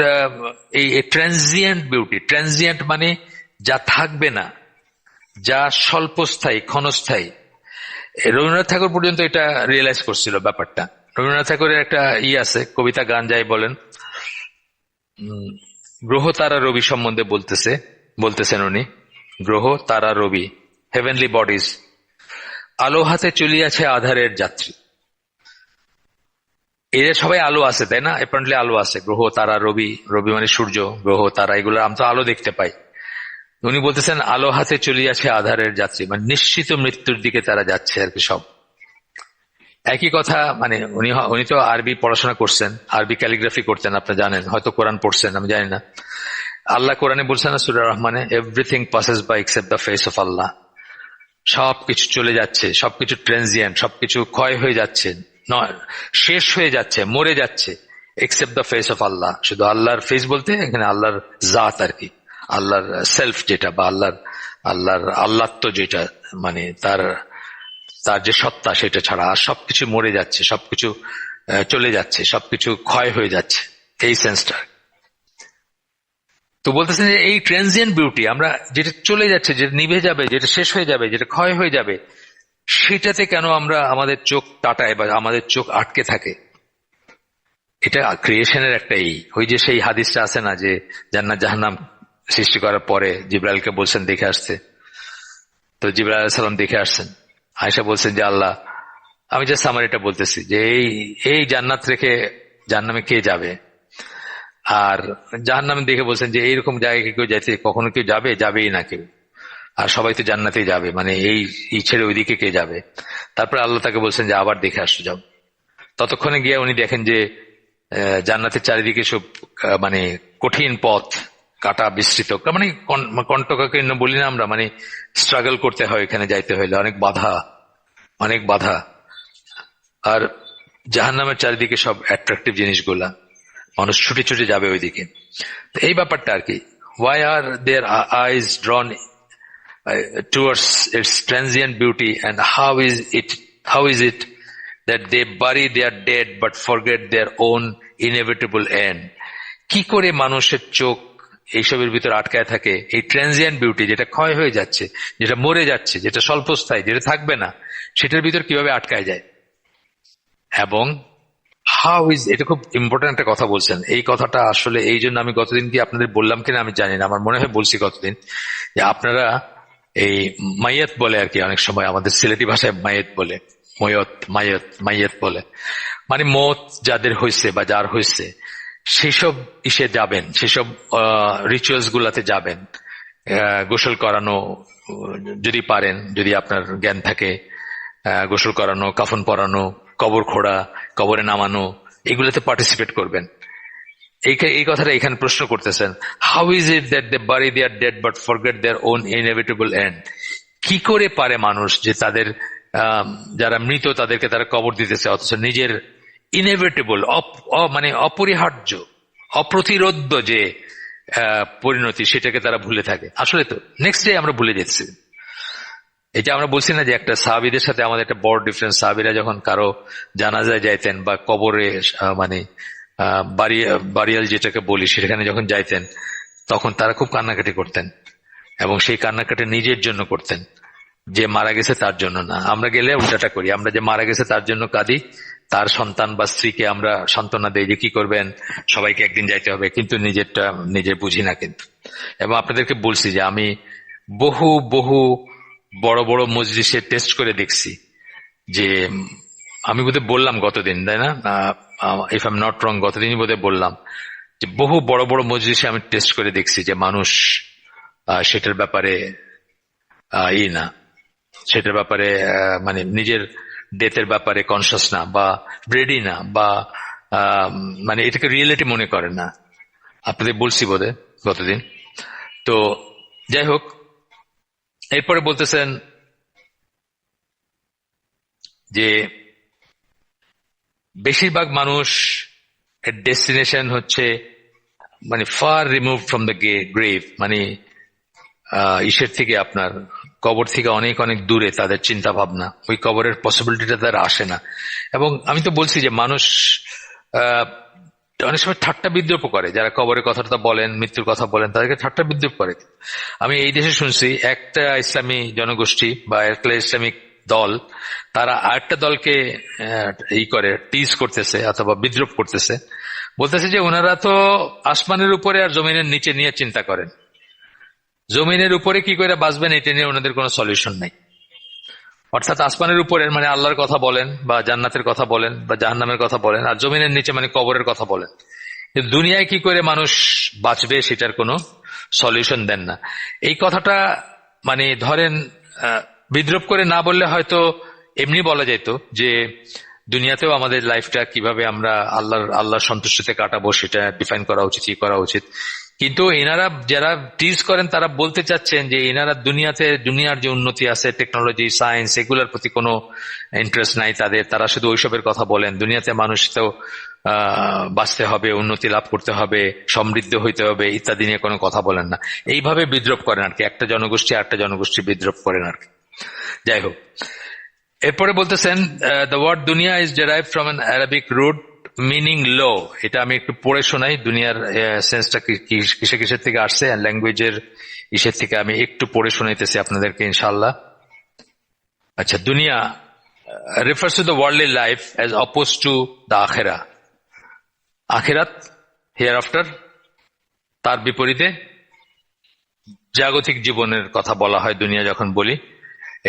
এই ট্রানজিয়েন্ট বিউটি, ট্রানজিয়েন্ট মানে যা থাকবে না, যা স্বল্পস্থায়ী, ক্ষণস্থায়ী। রবীন্দ্রনাথ ঠাকুর পর্যন্ত এটা রিয়েলাইজ করছিল ব্যাপারটা। রবীন্দ্রনাথ ঠাকুরের একটা আছে, কবিতা গান যাই বলেন, গ্রহ তারা রবি সম্বন্ধে বলতেছেন উনি, গ্রহ তারা রবি, হেভেনলি বডিজ, আলো হাতে চলিয়াছে আধারের যাত্রী। এদের সবাই আলো আছে, তাই না? অ্যাপারেন্টলি আলো আছে, গ্রহ তারা রবি, রবি মানে সূর্য, গ্রহ তারা, এগুলো আমরা তো আলো দেখতে পাই। উনি বলতেছেন আলো হাতে চলিয়াছে আধারের যাত্রী, মানে নিশ্চিত মৃত্যুর দিকে তারা যাচ্ছে আর কি। সব একই কথা। মানে উনি তো আরবি পড়াশোনা করছেন, আরবি ক্যালিগ্রাফি করতেন, আপনারা জানেন, হয়তো কোরআন পড়ছেন, আমি জানি না। আল্লাহ কোরআনে বলছেন না সূরা রহমানে, everything passes by except the face of Allah. সবকিছু চলে যাচ্ছে, সবকিছু ট্রানজিয়েন্ট, সবকিছু ক্ষয় হয়ে যাচ্ছে, শেষ হয়ে যাচ্ছে, মরে যাচ্ছে, এক্সেপ্ট দ্য ফেস অফ আল্লাহ। শুধু আল্লাহর ফেস বলতে এখানে আল্লাহর জাত আর কি, আল্লাহর সেলফ যেটা, বা আল্লাহর আল্লাহত্ব যেটা, মানে তার যে সত্তা সেটা ছাড়া আর সবকিছু মরে যাচ্ছে, সবকিছু চলে যাচ্ছে, সবকিছু ক্ষয় হয়ে যাচ্ছে, এই সেন্সটা। তো বলতেছেন যে এই ট্রানজিয়েন্ট বিউটি, আমরা যেটা চলে যাচ্ছে, যেটা নিভে যাবে, যেটা শেষ হয়ে যাবে, যেটা ক্ষয় হয়ে যাবে, সেটাতে কেন আমরা আমাদের চোখ তাটায় বা আমাদের চোখ আটকে থাকে? এটা ক্রিয়েশনের একটা ওই যে সেই হাদিসটা আছে না, যে জান্নাত জাহান্নাম সৃষ্টি করার পরে জিবরাইলকে বলছেন দেখে আসতে, তো জিবরাইল আলাইহিস সালাম দেখে আসছেন। আয়েশা বলছেন যে আল্লাহ, আমি যে সামারিটা বলতেছি, যে এই জান্নাত রেখে জাহান্নামে কে যাবে? আর জাহান্নামে দেখে বলছেন যে এইরকম জায়গায় কেউ যাইতে, কখনো কেউ যাবেই না কেউ, আর সবাই তো জান্নাতেই যাবে, মানে এই ছেড়ে ওইদিকে কে যাবে? তারপরে আল্লাহ তাকে বলছেন যে আবার দেখে আসো, যাও। ততক্ষণে গিয়ে উনি দেখেন যে জান্নাতের চারিদিকে সব মানে কঠিন পথ, কাটা বিস্তৃত, মানে কণ্টকাকীর্ণ বলি না আমরা, মানে স্ট্রাগল করতে হয় এখানে যাইতে হইলে, অনেক বাধা। আর জাহান্নামের চারিদিকে সব অ্যাট্রাকটিভ জিনিসগুলা, মানুষ ছুটে ছুটে যাবে ওইদিকে। তো এই ব্যাপারটা আর কি, why are their eyes drawn towards its transient beauty, and how is it that they bury their dead but forget their own inevitable end? কি করে মানুষের চোখ এইসবের ভিতর আটকায় থাকে? এই ট্রানজিয়েন্ট বিউটি, যেটা ক্ষয় হয়ে যাচ্ছে, যেটা মরে যাচ্ছে, যেটা স্বল্পস্থায়ী, যেটা থাকবে না, সেটার ভিতর কিভাবে আটকায় যায়? এবং এটা খুব ইম্পর্টেন্ট একটা কথা বলছেন। এই কথাটা আসলে এই জন্য আমি গতদিন কি আপনাদের বললাম কিনা আমি জানি না, আমার মনে হয় বলছি গতদিন, যে আপনারা এই মাইয়াত বলে আর কি, অনেক সময় আমাদের সিলেটি ভাষায় মাইয়াত বলে, মাইয়াত বলে, মানে মত যাদের হয়েছে বা যার হয়েছে, সেসব ইসে যাবেন, সেসব রিচুয়ালস গুলাতে যাবেন, গোসল করানো যদি পারেন, যদি আপনার জ্ঞান থাকে, গোসল করানো, কাফন পরানো, কবর খোঁড়া, কবরে নামানো, এগুলোতে পার্টিসিপেট করবেন। এই কথাটা এখানে প্রশ্ন করতেছেন, how is it that they bury their dead but forget their own inevitable end. কি করে পারে মানুষ যে তাদের যারা মৃত তাদেরকে তারা কবর দিতেছে অথচ নিজের ইনএভিটেবল মানে অপরিহার্য অপ্রতিরোধ্য যে পরিণতি সেটাকে তারা ভুলে থাকে। আসলে তো নেক্সট ডে আমরা ভুলে যাচ্ছি। এটা আমরা বলছি না যে একটা সাহাবীদের সাথে আমাদের একটা বড় ডিফারেন্স। সাহাবীরা যখন কারো জানাজায় যাইতেন বা কবরে মানে বাড়িয়াল যেটাকে বলি সেখানে যখন যাইতেন তখন তারা খুব কান্নাকাটি করতেন, এবং সেই কান্নাকাটি নিজের জন্য করতেন, যে মারা গেছে তার জন্য না। আমরা গেলে উল্টাটা করি, আমরা যে মারা গেছে তার জন্য কাঁদি, তার সন্তান বা স্ত্রীকে আমরা সান্ত্বনা দেই যে কি করবেন, সবাইকে একদিন যাইতে হবে, কিন্তু নিজেরটা নিজে বুঝি না কিন্তু। এবং আপনাদেরকে বলছি যে আমি বহু বহু বড় বড় মজলিসে টেস্ট করে দেখছি, যে আমি বোধহয় বললাম গতদিন, তাই না, if I am not wrong, গতদিনই বোধহয় বললাম যে বহু বড় বড় মজলিসে আমি টেস্ট করে দেখছি যে মানুষ সেটার ব্যাপারে না, সেটার ব্যাপারে মানে নিজের ডেথের ব্যাপারে কনসাস না বা রেডি না, বা মানে এটাকে রিয়েলিটি মনে করে না। আপনাদের বলছি বোধহয় গতদিন। তো যাই হোক, এরপরে বলতেছেন যে বেশিরভাগ মানুষ ডেস্টিনেশন হচ্ছে মানে far remove from the grave, মানে ঈশ্বর থেকে, আপনার কবর থেকে অনেক অনেক দূরে তাদের চিন্তা ভাবনা, ওই কবরের পসিবিলিটিটা তারা আসে না। এবং আমি তো বলছি যে মানুষ অনেক সময় ঠাট্টা বিদ্রুপ করে, যারা কবরের কথাটা বলেন, মৃত্যুর কথা বলেন, তাদেরকে ঠাট্টা বিদ্রুপ করে। আমি এই দেশে শুনছি একটা ইসলামী জনগোষ্ঠী বা একটা ইসলামিক দল, তারা আরেকটা দলকে টিজ করতেছে অথবা বিদ্রুপ করতেছে, বলতেছে যে ওনারা তো আসমানের উপরে আর জমিনের নিচে নিয়ে চিন্তা করেন, জমিনের উপরে কি করে বাঁচবেন এটা নিয়ে ওনাদের কোনো সলিউশন নাই। অর্থাৎ আসমানের উপরের মানে আল্লাহর কথা বলেন বা জান্নাতের কথা বলেন বা জাহান্নামের কথা বলেন, আর জমিনের নিচে মানে কবরের কথা বলেন, কিন্তু দুনিয়ায় কি করে মানুষ বাঁচবে সেটার কোনো সলিউশন দেন না। এই কথাটা মানে ধরেন বিদ্রুপ করে না বললে হয়তো এমনি বলা যেত যে দুনিয়াতেও আমাদের লাইফটা কিভাবে আমরা আল্লাহর সন্তুষ্টিতে কাটাবো সেটা ডিফাইন করা উচিত, কি করা উচিত। কিন্তু এনারা যারা টিজ করেন তারা বলতে চাচ্ছেন যে এনারা দুনিয়ার যে উন্নতি আছে, টেকনোলজি, সায়েন্স, এগুলোর প্রতি কোনো ইন্টারেস্ট নাই তাদের, তারা শুধু ওইসবের কথা বলেন। দুনিয়াতে মানুষ তো বাঁচতে হবে, উন্নতি লাভ করতে হবে, সমৃদ্ধ হইতে হবে ইত্যাদি নিয়ে কোনো কথা বলেন না। এইভাবে বিদ্রুপ করেন আর কি, একটা জনগোষ্ঠী আরেকটা জনগোষ্ঠী বিদ্রুপ করেন আর কি। যাই হোক, এরপরে বলতেছেন দ্য ওয়ার্ড দুনিয়া is derived from an Arabic root meaning low. এটা আমি একটু পড়ে শোনাই, দুনিয়ার সেন্সটা কিসে কিসের থেকে আসছে, ল্যাঙ্গুয়েজের ইসের থেকে আমি একটু পড়ে শোনাইতেছি আপনাদেরকে ইনশাআল্লাহ। আচ্ছা, দুনিয়া refers to the worldly life as opposed to the akhirah. আখিরাত, hereafter, তার বিপরীতে জাগতিক জীবনের কথা বলা হয় দুনিয়া যখন বলি।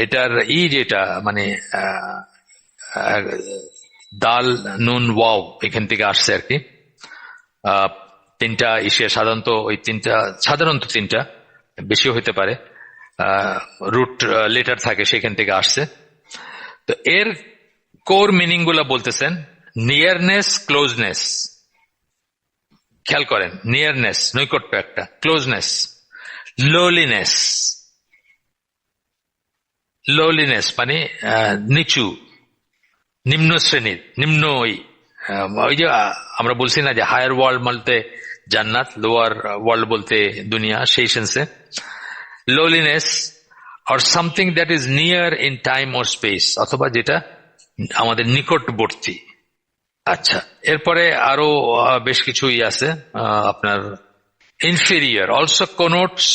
এটার যেটা মানে দাল নুন ওয়াও এখান থেকে আসছে আর কি। তিনটা ইসে সাধারণত তিনটা, বেশিও হতে পারে, রুট লেটার থাকে, সেখান থেকে আসছে। তো এর কোর মিনিং গুলা বলতেছেন নিয়ারনেস, ক্লোজনেস। খেয়াল করেন, নিয়ারনেস নৈকট্য একটা, ক্লোজনেস লোলিনেস। লোলিনেস মানে নিচু, নিম্ন শ্রেণীর, নিম্ন ওই যে আমরা বলছি না যে হায়ার ওয়ার্ল্ড বলতে জান্নাত, লোয়ার ওয়ার্ল্ড বলতে দুনিয়া, সেই সেন্সে লোলিনেস or something that is near in time or space, অথবা যেটা আমাদের নিকটবর্তী। আচ্ছা, এরপরে আরো বেশ কিছুই আছে আপনার। inferior also connotes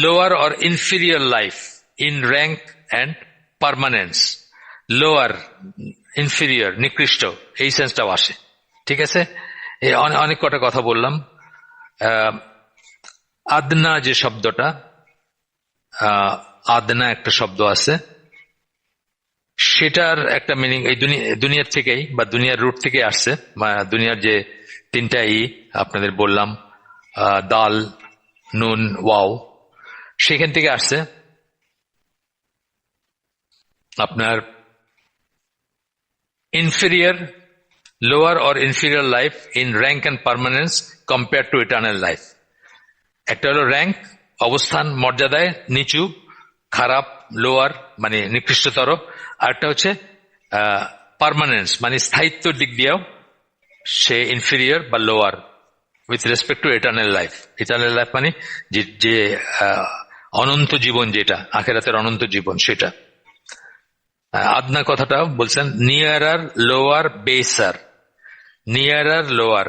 lower or inferior life in rank and permanence. lower, inferior, নিকৃষ্ট, এই সেন্সটাও আসে। ঠিক আছে, অনেক কটা কথা বললাম। আদনা যে শব্দটা, আদনা একটা শব্দ আছে, সেটার একটা মিনিং এই দুনিয়ার থেকেই বা দুনিয়ার রুট থেকে আসছে। দুনিয়ার যে তিনটা আপনাদের বললাম, দাল নুন ওয়াও, সেখান থেকে আসছে। আপনার inferior, lower or inferior life in rank and permanence compared to eternal life. একটা হলো র্যাঙ্ক, অবস্থান, মর্যাদায় নিচু, খারাপ, লোয়ার মানে নিকৃষ্টতর, আর একটা হচ্ছে পার্মানেন্স মানে স্থায়িত্বের দিক দিয়েও সে ইনফিরিয়র বা lower with respect to eternal life. Eternal life মানে যে অনন্ত জীবন, যেটা আখেরাতের অনন্ত জীবন, সেটা। আদনা কথাটা বলছেন নিয়ারার, লোয়ার, বেসার। নিয়ারার, লোয়ার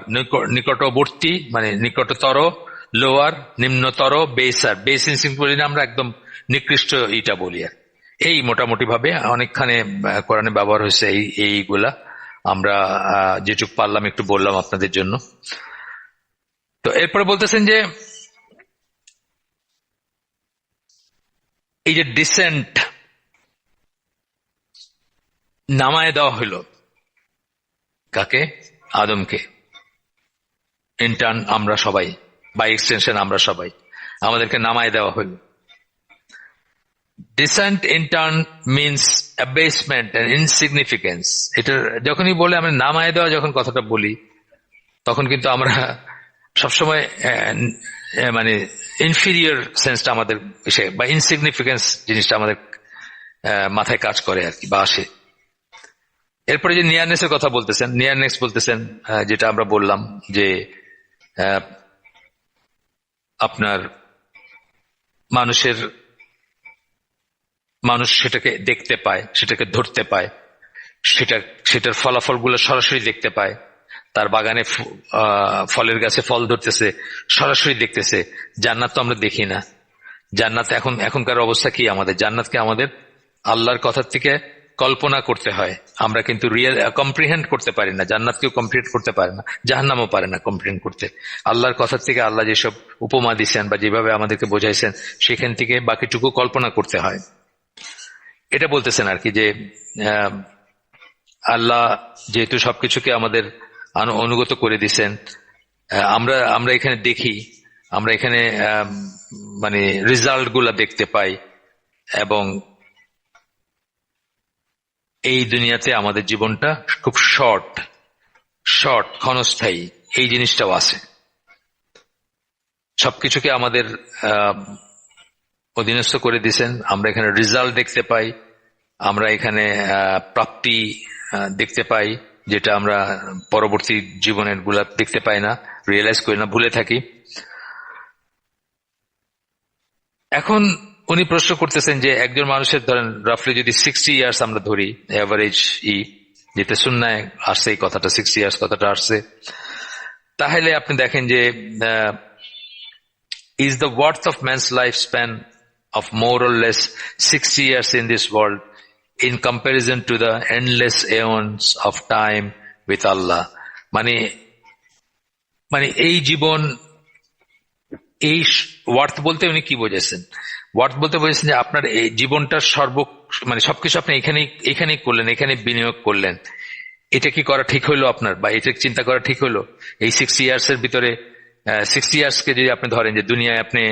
নিকটবর্তী মানে নিকটতর, লোয়ার নিম্নতর, বেসার বেস ইনস্টিংক্ট বলি না আমরা, একদম নিকৃষ্ট এটা বলি। আর এই মোটামুটি ভাবে অনেকখানে কোরআনে ব্যবহার হয়েছে এইগুলা। আমরা যেটুক পারলাম একটু বললাম আপনাদের জন্য। তো এরপরে বলতেছেন যে এই যে ডিসেন্ট নামায় দেওয়া হইল কাকে? আদমকে। ইন্টার্ন আমরা সবাই, বাই এক্সটেনশন আমরা সবাই, আমাদেরকে নামায় দেওয়া হইল। Descent in turn means abasement and insignificance. এটা যখনই বলে আমরা নামায় দেওয়া, যখন কথাটা বলি তখন কিন্তু আমরা সবসময় মানে ইনফিরিয়র সেন্সটা আমাদের বা ইনসিগনিফিকেন্স জিনিসটা আমাদের মাথায় কাজ করে আর কি, বা আসে। এরপরে যে নিয়ারনেস এর কথা বলতেছেন, নিয়ারনেস বলতেছেন যেটা আমরা বললাম যে আপনার মানুষ সেটাকে দেখতে পায়, সেটাকে ধরতে পায়, সেটার ফলাফলগুলো সরাসরি দেখতে পায়। তার বাগানে ফলের গাছে ফল ধরতেছে, সরাসরি দেখতেছে। জান্নাত তো আমরা দেখি না। জান্নাত এখনকার অবস্থা কি? আমাদের জান্নাতকে আমাদের আল্লাহর কথার থেকে কল্পনা করতে হয়। আমরা কিন্তু রিয়েল কম্প্রিহেন্ড করতে পারি না। জান্নাতকেও কমপ্লিট করতে পারে না, জাহান্নামও পারে না কমপ্রিহেন্ড করতে। আল্লাহর কথার থেকে আল্লাহ যেসব উপমা দিচ্ছেন বা যেভাবে আমাদেরকে বোঝাইছেন, সেখান থেকে বাকিটুকু কল্পনা করতে হয়। এটা বলতেছেন আর কি যে আল্লাহ যেহেতু সবকিছুকে আমাদের অনুগত করে দিচ্ছেন, আমরা এখানে দেখি, আমরা এখানে মানে রেজাল্ট গুলা দেখতে পাই, এবং এই দুনিয়াতে আমাদের জীবনটা খুব শর্ট ক্ষণস্থায়ী, এই জিনিসটাও আছে। সবকিছুকে আমাদের অধীনস্থ করে দিয়েছেন। আমরা এখানে রেজাল্ট দেখতে পাই, আমরা এখানে প্রাপ্তি দেখতে পাই, যেটা আমরা পরবর্তী জীবনের গুলা দেখতে পাই না, রিয়েলাইজ করি না, ভুলে থাকি। এখন উনি প্রশ্ন করতেছেন যে একজন মানুষের ধরেন রাফলি যদি 60 ইয়ার্স আমরা ধরি এভারেজ, যেতে সুন্নায় আসছে এই কথাটা, 60 ইয়ার্স কথাটা আসছে, তাহলে আপনি দেখেন যে is the worth of man's lifespan of more or less 60 years in this world in comparison to the endless aeons of time with Allah? মানে এই জীবন, এই ওয়ার্থ বলতে উনি কি বোঝাচ্ছেন? ওয়ার্থ বলতে বোঝাচ্ছেন যে আপনার এই জীবনটার মানে সবকিছু আপনি এখানেই করলেন, এখানে বিনিয়োগ করলেন। এটা কি করা ঠিক হইলো আপনার, বা এটা চিন্তা করা ঠিক হইলো? এই 60 ইয়ার্স এর ভিতরে 60 ইয়ার্স কে যদি আপনি ধরেন যে দুনিয়ায় আপনি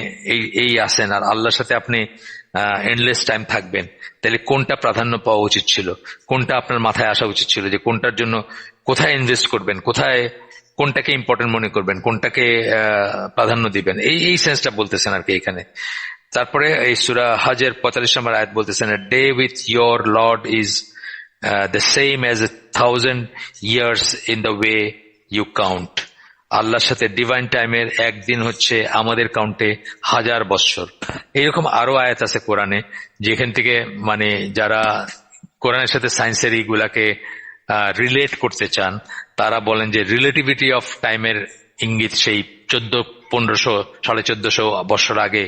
এই আছেন আর আল্লাহর সাথে আপনি এন্ডলেস টাইম থাকবেন, তাহলে কোনটা প্রাধান্য পাওয়া উচিত ছিল? কোনটা আপনার মাথায় আসা উচিত ছিল যে কোনটার জন্য কোথায় ইনভেস্ট করবেন, কোনটাকে ইম্পর্টেন্ট মনে করবেন, কোনটাকে প্রাধান্য দিবেন? এই সেন্সটা বলতেছেন আর কি এখানে। তারপরে এই সূরা হজের 45 নম্বর আয়াত বলতেছেন, day with your lord is the same as 1000 years in the way you count. আল্লাহর সাথে ডিভাইন টাইমের একদিন হচ্ছে আমাদের কাউন্টে 1000 বৎসর। এইরকম আরো আয়াত আছে কোরআনে, যেখান থেকে মানে যারা কোরআনের সাথে সায়েন্সের এইগুলাকে রিলেট করতে চান, তারা বলেন যে রিলেটিভিটি অফ টাইমের ইঙ্গিত সেই 1400 1450 বছর আগে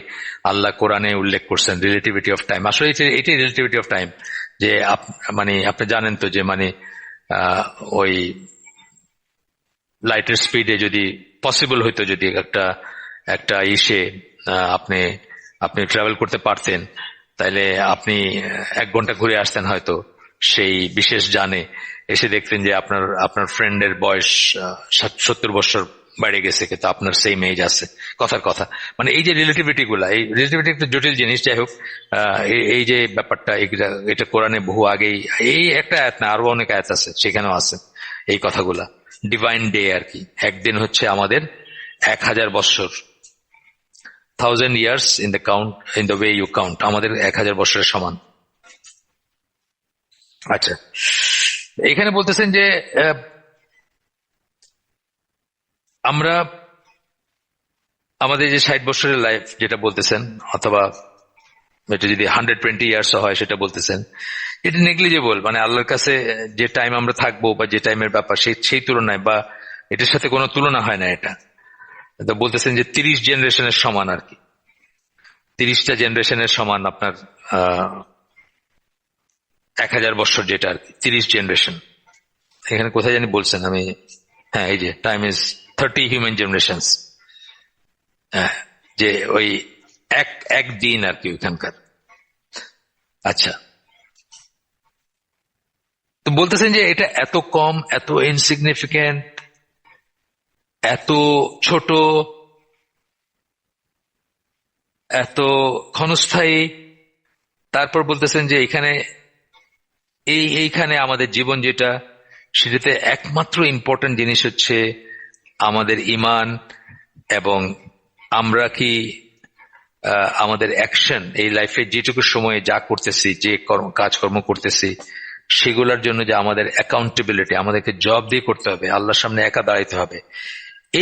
আল্লাহ কোরআনে উল্লেখ করছেন রিলেটিভিটি অফ টাইম। আসলে এটাই রিলেটিভিটি অফ টাইম, যে মানে আপনি জানেন তো যে মানে ওই লাইটের স্পিডে যদি পসিবল হইতো, যদি একটা ইসে আপনি ট্রাভেল করতে পারতেন, তাইলে আপনি 1 ঘন্টা ঘুরে আসতেন হয়তো সেই বিশেষ যানে, এসে দেখতেন যে আপনার ফ্রেন্ডের বয়স 70 বছর বেড়ে গেছে, কিন্তু আপনার সেম এজ আছে। কথার কথা মানে এই যে রিলেটিভিটি গুলা, এই রিলেটিভিটি একটা জটিল জিনিস। যাই হোক, এই যে ব্যাপারটা এটা কোরআনে বহু আগেই, এই একটা আয়াত না, আরো অনেক আয়াত আছে সেখানেও আছে। এই কথাগুলা। ডিভাইন ডে আর কি, একদিন হচ্ছে আমাদের 1000 বৎসর, 1000 years in the count, in the way you count, আমাদের 1000 বৎসরের সমান। আচ্ছা, এখানে বলতেছেন যে আমরা আমাদের যে 60 বছরের লাইফ যেটা বলতেছেন, অথবা এটা যদি 120 ইয়ার্স হয় সেটা বলতেছেন, এটা নেগলিজেবল, মানে আল্লাহর কাছে যে টাইম আমরা থাকবো বা যে টাইমের ব্যাপার সেই তুলনায় বা এটার সাথে কোনো তুলনা হয় না। এটা তো বলতেছেন যে 30 জেনারেশনের সমান আর কি, 30টা জেনারেশনের সমান আপনার 1000 বছর, যেটা আর কি 30 জেনারেশন। এখানে কোথায় জানি বলছেন আমি, হ্যাঁ এই যে টাইম ইজ 30 হিউম্যান জেনারেশনস, যে ওই এক দিন আর কি ওইখানকার। আচ্ছা, তো বলতেছেন যে এটা এত কম, এত ইনসিগনিফিক্যান্ট, এত ছোট, এত ক্ষণস্থায়ী, তারপর বলতেছেন যে এইখানে আমাদের জীবন যেটা, সেটাতে একমাত্র ইম্পর্টেন্ট জিনিস হচ্ছে আমাদের ঈমান, এবং আমরা কি আমাদের অ্যাকশন এই লাইফে যেটুকু সময়ে যা করতেছি, যে কাজকর্ম করতেছি, সেগুলোর জন্য যে আমাদের অ্যাকাউন্টেবিলিটি, আমাদেরকে জব দিয়ে করতে হবে, আল্লাহর সামনে একা দাঁড়াইতে হবে,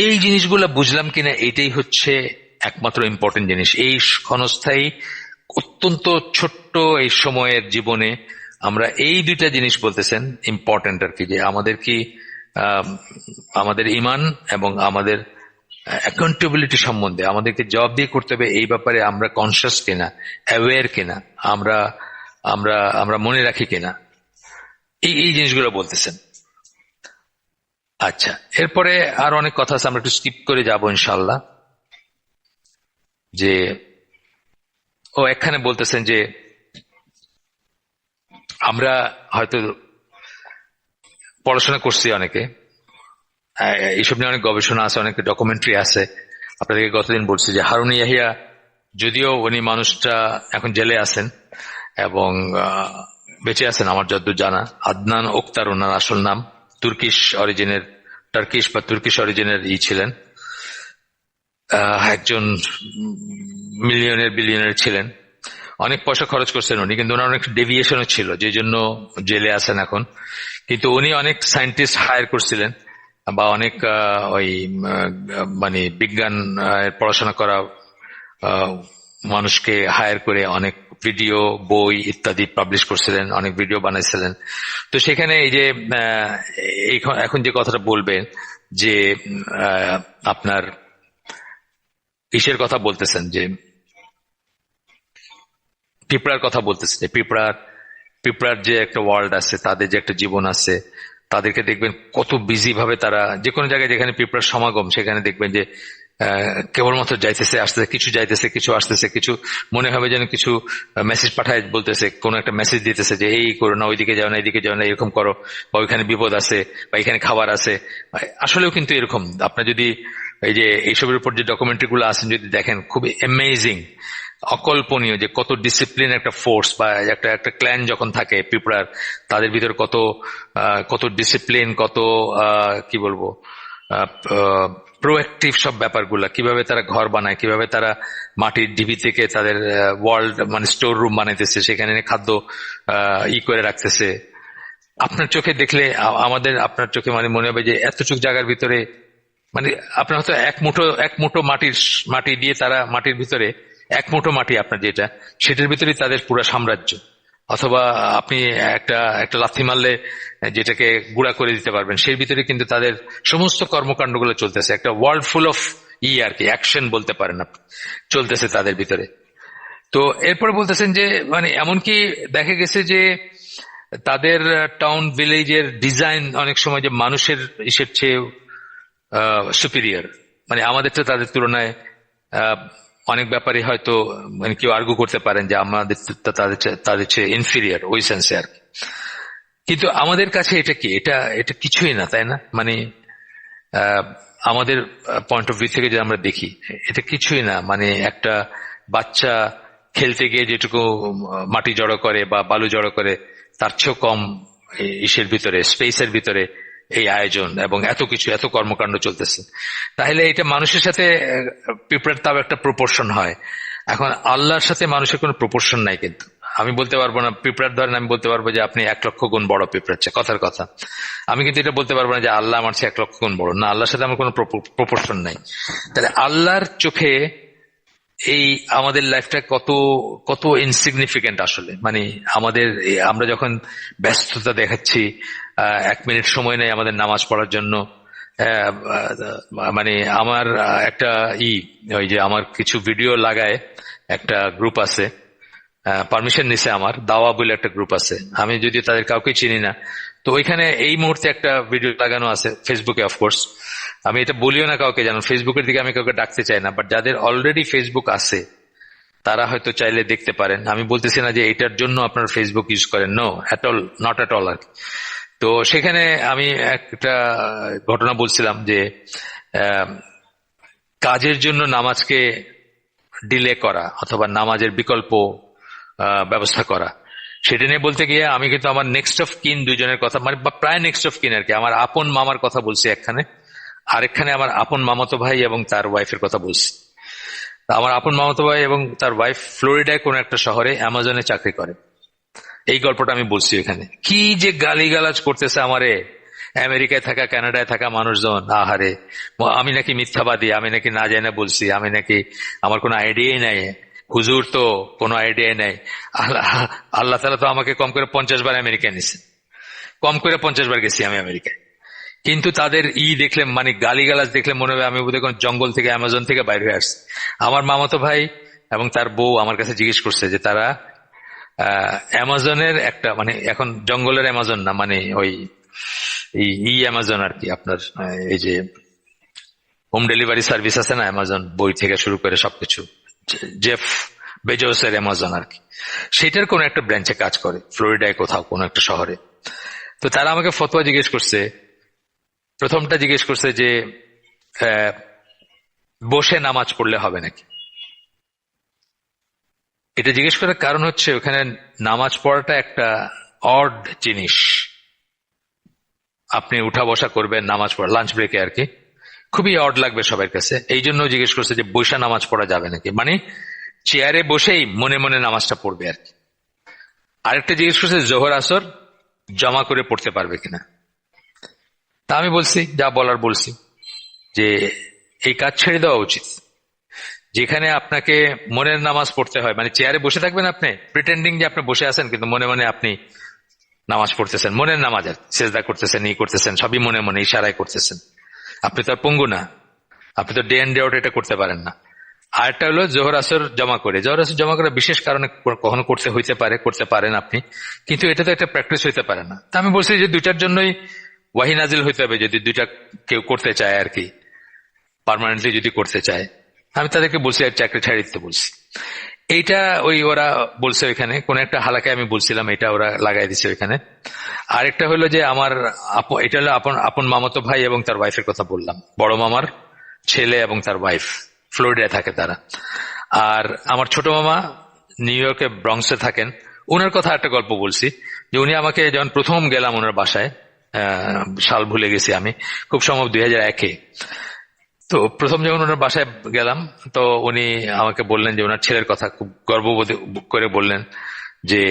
এই জিনিসগুলো বুঝলাম কিনা, এটাই হচ্ছে একমাত্র ইম্পর্টেন্ট জিনিস। এই ক্ষণস্থায়ী অত্যন্ত ছোট্ট এই সময়ের জীবনে আমরা এই দুইটা জিনিস বলতেছেন ইম্পর্টেন্ট আর কি, যে আমাদের কি আমাদের ঈমান এবং আমাদের অ্যাকাউন্টেবিলিটি সম্বন্ধে আমাদেরকে জব দিয়ে করতে হবে, এই ব্যাপারে আমরা কনসিয়াস কিনা, অ্যাওয়্যার কিনা, আমরা আমরা আমরা মনে রাখি কিনা, এই জিনিসগুলো বলতেছেন। আচ্ছা, এরপরে আর অনেক কথা আছে, আমরা একটু স্কিপ করে যাবো ইনশাল্লাহ। যে এখানে বলতেছেন যে আমরা হয়তো পড়াশোনা করছি অনেকে, এইসব নিয়ে অনেক গবেষণা আছে, অনেক ডকুমেন্টারি আছে। আপনাদেরকে গতদিন বলছি যে হারুন ইয়াহিয়া, যদিও উনি মানুষটা এখন জেলে আছেন এবং বেঁচে আছেন আমার যতদূর জানা, আদনান ওক্তার ওনার আসল নাম, টার্কিশ অরিজিনের ছিলেন, একজন বিলিয়নের ছিলেন, অনেক পয়সা খরচ করছেন উনি, কিন্তু ওনার অনেক ডেভিয়েশনও ছিল, যে জন্য জেলে আছেন এখন। কিন্তু উনি অনেক সায়েন্টিস্ট হায়ার করছিলেন, বা অনেক ওই মানে বিজ্ঞান পড়াশোনা করা মানুষকে হায়ার করে অনেক ভিডিও, বই ইত্যাদি পাবলিশ করছিলেন, অনেক ভিডিও বানাইছিলেন। তো সেখানে এই যে এখন যে কথাটা বলবেন, যে আপনার ইসের কথা বলতেছেন, যে পিঁপড়ার কথা বলতেছেন, যে পিঁপড়ার যে একটা ওয়ার্ল্ড আছে, তাদের যে একটা জীবন আছে, তাদেরকে দেখবেন কত বিজি ভাবে তারা যে কোনো জায়গায় যেখানে পিঁপড়ার সমাগম, সেখানে দেখবেন যে কেবলমাত্র যাইতেছে আসতেছে, কিছু যাইতেছে কিছু আসতেছে, কিছু মনে হবে যেন কিছু মেসেজ পাঠায়, বলতেছে কোনো একটা মেসেজ দিতেছে যে এই করো না, ওইদিকে যাও না, এইদিকে যাও না, এরকম করো, বা ওইখানে বিপদ আছে, বা এখানে খাবার আছে। আসলেও কিন্তু এরকম, আপনার যদি এই যে এইসবের উপর যে ডকুমেন্টারি গুলো আছেন যদি দেখেন, খুবই অ্যামেজিং, অকল্পনীয়, যে কত ডিসিপ্লিন একটা ফোর্স বা একটা ক্ল্যান যখন থাকে পিঁপড়ার, তাদের ভিতরে কত ডিসিপ্লিন, কত কি বলবো প্রোঅ্যাক্টিভ সব ব্যাপারগুলা, কিভাবে তারা ঘর বানায়, কিভাবে তারা মাটির ঢিবি থেকে তাদের ওয়ার্ল্ড মানে স্টোর রুম বানাইতেছে, সেখানে খাদ্য করে রাখতেছে। আপনার চোখে দেখলে আপনার চোখে মানে মনে হবে যে এতটুকু জায়গার ভিতরে, মানে আপনার হয়তো এক মুঠো মাটি দিয়ে তারা মাটির ভিতরে এক মুঠো মাটি আপনার যেটা, সেটার ভিতরেই তাদের পুরো সাম্রাজ্য। অথবা আপনি একটা লাথি মারলে যেটাকে গুঁড়া করে দিতে পারবেন, সেই ভিতরে কিন্তু তাদের সমস্ত কর্মকাণ্ডগুলো চলতেছে, একটা ওয়ার্ল্ড ফুল অফ আর কি অ্যাকশন বলতে পারেন আপনি, চলতেছে তাদের ভিতরে। তো এরপরে বলতেছেন যে মানে এমনকি দেখা গেছে যে তাদের টাউন ভিলেজের ডিজাইন অনেক সময় যে মানুষের ইসের চেয়ে সুপিরিয়র, মানে আমাদেরটা তাদের তুলনায় অনেক ব্যাপারে হয়তো মানে কেউ আর্গু করতে পারেন যে আমাদের তাদের চেয়ে ইনফিরিয়র ওই সেন্সে আর কি। কিন্তু আমাদের কাছে এটা কি, এটা কিছুই না, তাই না? মানে আমাদের পয়েন্ট অফ ভিউ থেকে যে আমরা দেখি, এটা কিছুই না। মানে একটা বাচ্চা খেলতে গিয়ে যেটুকু মাটি জড়ো করে বা বালু জড়ো করে, তার চেয়েও কম ইসের ভিতরে, স্পেসের ভিতরে এই আয়োজন এবং এত কিছু, এত কর্মকাণ্ড চলতেছে, তাহলে এটা মানুষের সাথে পিঁপড়ার তাও একটা প্রপোর্শন হয়। এখন আল্লাহর সাথে মানুষের কোনো প্রপোর্শন নাই। কিন্তু আমি বলতে পারবো না, পিঁপড়ার ধরেন আমি বলতে পারবো যে আপনি 1,00,000 গুণ বড় পিঁপড়ার চেয়ে, কথার কথা। আমি কিন্তু এটা বলতে পারবো না যে আল্লাহ আমার চেয়ে 1,00,000 গুণ বড়। না, আল্লাহর সাথে আমার কোনো প্রপোর্শন নাই। তাহলে আল্লাহর চোখে এই আমাদের লাইফটা কত কত ইনসিগনিফিকেন্ট আসলে। মানে আমরা যখন ব্যস্ততা দেখাচ্ছি, 1 মিনিট সময় নেই আমাদের নামাজ পড়ার জন্য। মানে আমার একটা ওই যে আমার কিছু ভিডিও লাগায় একটা গ্রুপ আছে, পারমিশন নিছে আমার, দাওয়া বলে একটা গ্রুপ আছে, আমি যদিও তাদের কাউকে চিনি না। তো ওইখানে এই মুহূর্তে একটা ভিডিও লাগানো আছে ফেসবুকে। অফকোর্স আমি এটা বলিও না কাউকে, জানো, ফেসবুকের দিকে আমি কাউকে ডাকতে চাই না, বাট যাদের অলরেডি ফেসবুক আছে তারা হয়তো চাইলে দেখতে পারেন। আমি বলতেছি না যে এটার জন্য আপনার ফেসবুক ইউজ করেন, no, at all, not at all আর কি। তো সেখানে আমি একটা ঘটনা বলছিলাম যে কাজের জন্য নামাজকে ডিলে করা অথবা নামাজের বিকল্প ব্যবস্থা করা, সেটা নিয়ে বলতে গিয়ে আমি কিন্তু আমার নেক্সট অফ কিন দুইজনের কথা, মানে প্রায় নেক্সট অফ কিন আর কি, আমার আপন মামার কথা বলছি একখানে, আরেকখানে আমার আপন মামাতো ভাই এবং তার ওয়াইফের কথা বলছি। আমার আপন মামাতো ভাই এবং তার ওয়াইফ ফ্লোরিডায় কোন একটা শহরে অ্যামাজনে চাকরি করে। এই গল্পটা আমি বলছি এখানে। কি যে গালিগালাজ করতেছে আমারে আমেরিকায় থাকা, কানাডায় থাকা মানুষজন। আহারে, আমি নাকি মিথ্যাবাদী, আমি নাকি না জানি না বলছি, আমি নাকি আমার কোনো আইডিয়াই নাই, হুজুর তো কোনো আইডিয়াই নাই। আল্লাহ তাআলা তো আমাকে কম করে 50 বার আমেরিকায় নিছে, কম করে 50 বার গেছি আমি আমেরিকায়। কিন্তু তাদের দেখলে, মানে গালিগালাজ দেখলে মনে হবে আমি বোধহয় কোন জঙ্গল থেকে, অ্যামাজন থেকে বাইরে হয়ে আসছি। আমার মামাতো ভাই এবং তার বউ আমার কাছে জিজ্ঞেস করছে যে তারা অ্যামাজনের একটা, মানে এখন জঙ্গলের অ্যামাজন না, মানে ওই অ্যামাজন আর কি, আপনার এই যে হোম ডেলিভারি সার্ভিস আছে না, অ্যামাজন বই থেকে শুরু করে সবকিছু, জেফ বেজোসের অ্যামাজন আর কি, সেটার কোন একটা ব্রাঞ্চে কাজ করে ফ্লোরিডায় কোথাও কোন একটা শহরে। তো তারা আমাকে ফতোয়া জিজ্ঞেস করছে। প্রথমটা জিজ্ঞেস করছে যে বসে নামাজ পড়লে হবে নাকি। এটা জিজ্ঞেস করার কারণ হচ্ছে ওখানে নামাজ পড়াটা একটা অড জিনিস। আপনি উঠা বসা করবেন নামাজ পড়া, লাঞ্চ ব্রেকে আর কি, খুবই অড লাগবে সবার কাছে। এই জন্য জিজ্ঞেস করছে যে বসে নামাজ পড়া যাবে নাকি, মানে চেয়ারে বসেই মনে মনে নামাজটা পড়বে আর কি। আরেকটা জিজ্ঞেস করছে জোহর আসর জমা করে পড়তে পারবে কিনা। তা আমি বলছি, যা বলার বলছি, যে এই কাজ ছেড়ে দেওয়া উচিত। যেখানে আপনাকে মনের নামাজ পড়তে হয়, মানে চেয়ারে বসে থাকবেন আপনি, প্রিটেন্ডিং যে আপনি বসে আছেন, কিন্তু মনে মনে আপনি নামাজ পড়তেছেন, মনের নামাজ, আর সেজদা করতেছেন, করতেছেন, সবই মনে মনে ইশারায় করতেছেন। আপনি তো আর পঙ্গু না, আপনি তো ডে এন্ড ডে আউট এটা করতে পারেন না। আরেকটা হলো জোহর আসর জমা করে, জোহর আসর জমা করে বিশেষ কারণে কখনো করতে হইতে পারে, করতে পারেন আপনি, কিন্তু এটা তো একটা প্র্যাকটিস হইতে পারে না। তা আমি বলছি যে দুইটার জন্যই ওয়াহি নাজিল হইতে হবে, যদি দুইটা কেউ করতে চায় আর কি, পার্মানেন্টলি যদি করতে চায়। আমি তাদেরকে বলছি আর চাকরি ছাড়ি দিতে বলছি। এইটা ওরা বলছে ওইখানে কোন একটা হালাকায় আমি বলছিলাম, এটা ওরা লাগাই দিছে ওইখানে। আরেকটা হলো যে আমার এটা হলো আপন মামাতো ভাই এবং তার ওয়াইফের কথা বললাম, বড় মামার ছেলে এবং তার ওয়াইফ ফ্লোরিডায় থাকে তারা। আর আমার ছোট মামা নিউ ইয়র্কে ব্রঙ্কসে থাকেন। ওনার কথা একটা গল্প বলছি, যে উনি আমাকে যখন প্রথম গেলাম ওনার বাসায়, সাল ভুলে গেছি আমি, খুব সম্ভব 2001-এ। তো প্রথম যখন ওনার বাসায় গেলাম, তো উনি আমাকে বললেন যে ওনার ছেলের কথা খুব গর্ববোধ করে বললেন যে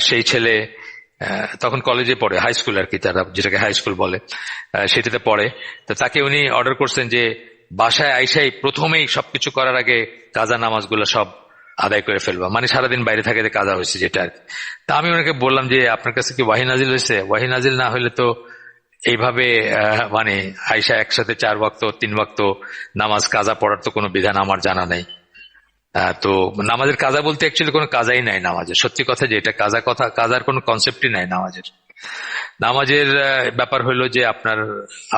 সেই ছেলে তখন কলেজে পড়ে, হাই স্কুল আর কি, তারা যেটাকে হাই স্কুল বলে, সেটাতে পড়ে। তো তাকে উনি অর্ডার করছেন যে বাসায় আইসাই প্রথমেই সবকিছু করার আগে কাজা নামাজগুলো সব আদায় করে ফেলবা, মানে সারাদিন বাইরে থাকে কাজা হয়েছে যেটা আর কি। তা আমি ওনাকে বললাম যে আপনার কাছে কি ওয়াহি নাজিল হয়েছে? ওয়াহি নাজিল না হলে তো এইভাবে মানে আইসা একসাথে 4 ওয়াক্ত 3 ওয়াক্ত নামাজ কাজা পড়ার তো কোনো বিধান আমার জানা নাই। তো নামাজের কাজা বলতে অ্যাকচুয়ালি কোনো কাজাই নাই নামাজের, সত্যি কথা যে এটা কাজার কোনো কনসেপ্টই নাই নামাজের। নামাজের ব্যাপার হলো যে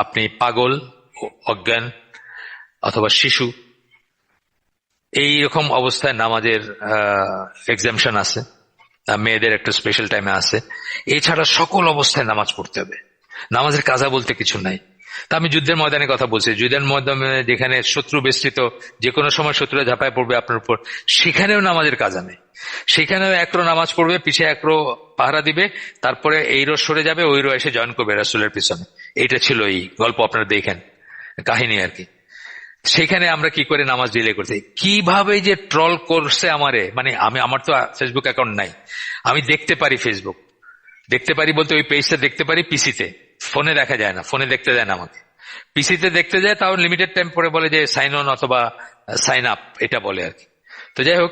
আপনি পাগল, অজ্ঞান অথবা শিশু, এই রকম অবস্থায় নামাজের এক্সামশন আছে, মেয়েদের একটা স্পেশাল টাইমে আছে। এছাড়া সকল অবস্থায় নামাজ পড়তে হবে, নামাজের কাজা বলতে কিছু নাই। তা আমি যুদ্ধের ময়দানে কথা বলছি, যুদ্ধের ময়দানে যেখানে শত্রু বেষ্টিত, যে কোনো সময় শত্রুরা ঝাঁপায় পড়বে আপনার উপর, সেখানেও নামাজের কাজা নেই। সেখানেও এক রো নামাজ পড়বে, পিছে এক রো পাহারা দিবে, তারপরে এই রো সরে যাবে, ওই রো এসে জয়েন করবে রাসূলের পিছনে। এটা ছিল এই গল্প, আপনারা দেখেন কাহিনী আর কি। সেখানে আমরা কি করে নামাজ ডিলে করছি, কিভাবে যে ট্রল করছে আমারে, মানে আমার তো ফেসবুক অ্যাকাউন্ট নাই, আমি দেখতে পারি ফেসবুক, দেখতে পারি বলতে ওই পেজটা দেখতে পারি পিসিতে, ফোনে দেখা যায় না, ফোনে দেখতে যায় না আমাকে, পিসিতে দেখতে যায়, তাও লিমিটেড টাইম পরে বলে যে সাইন অন অথবা সাইন আপ, এটা বলে আর কি। তো যাই হোক,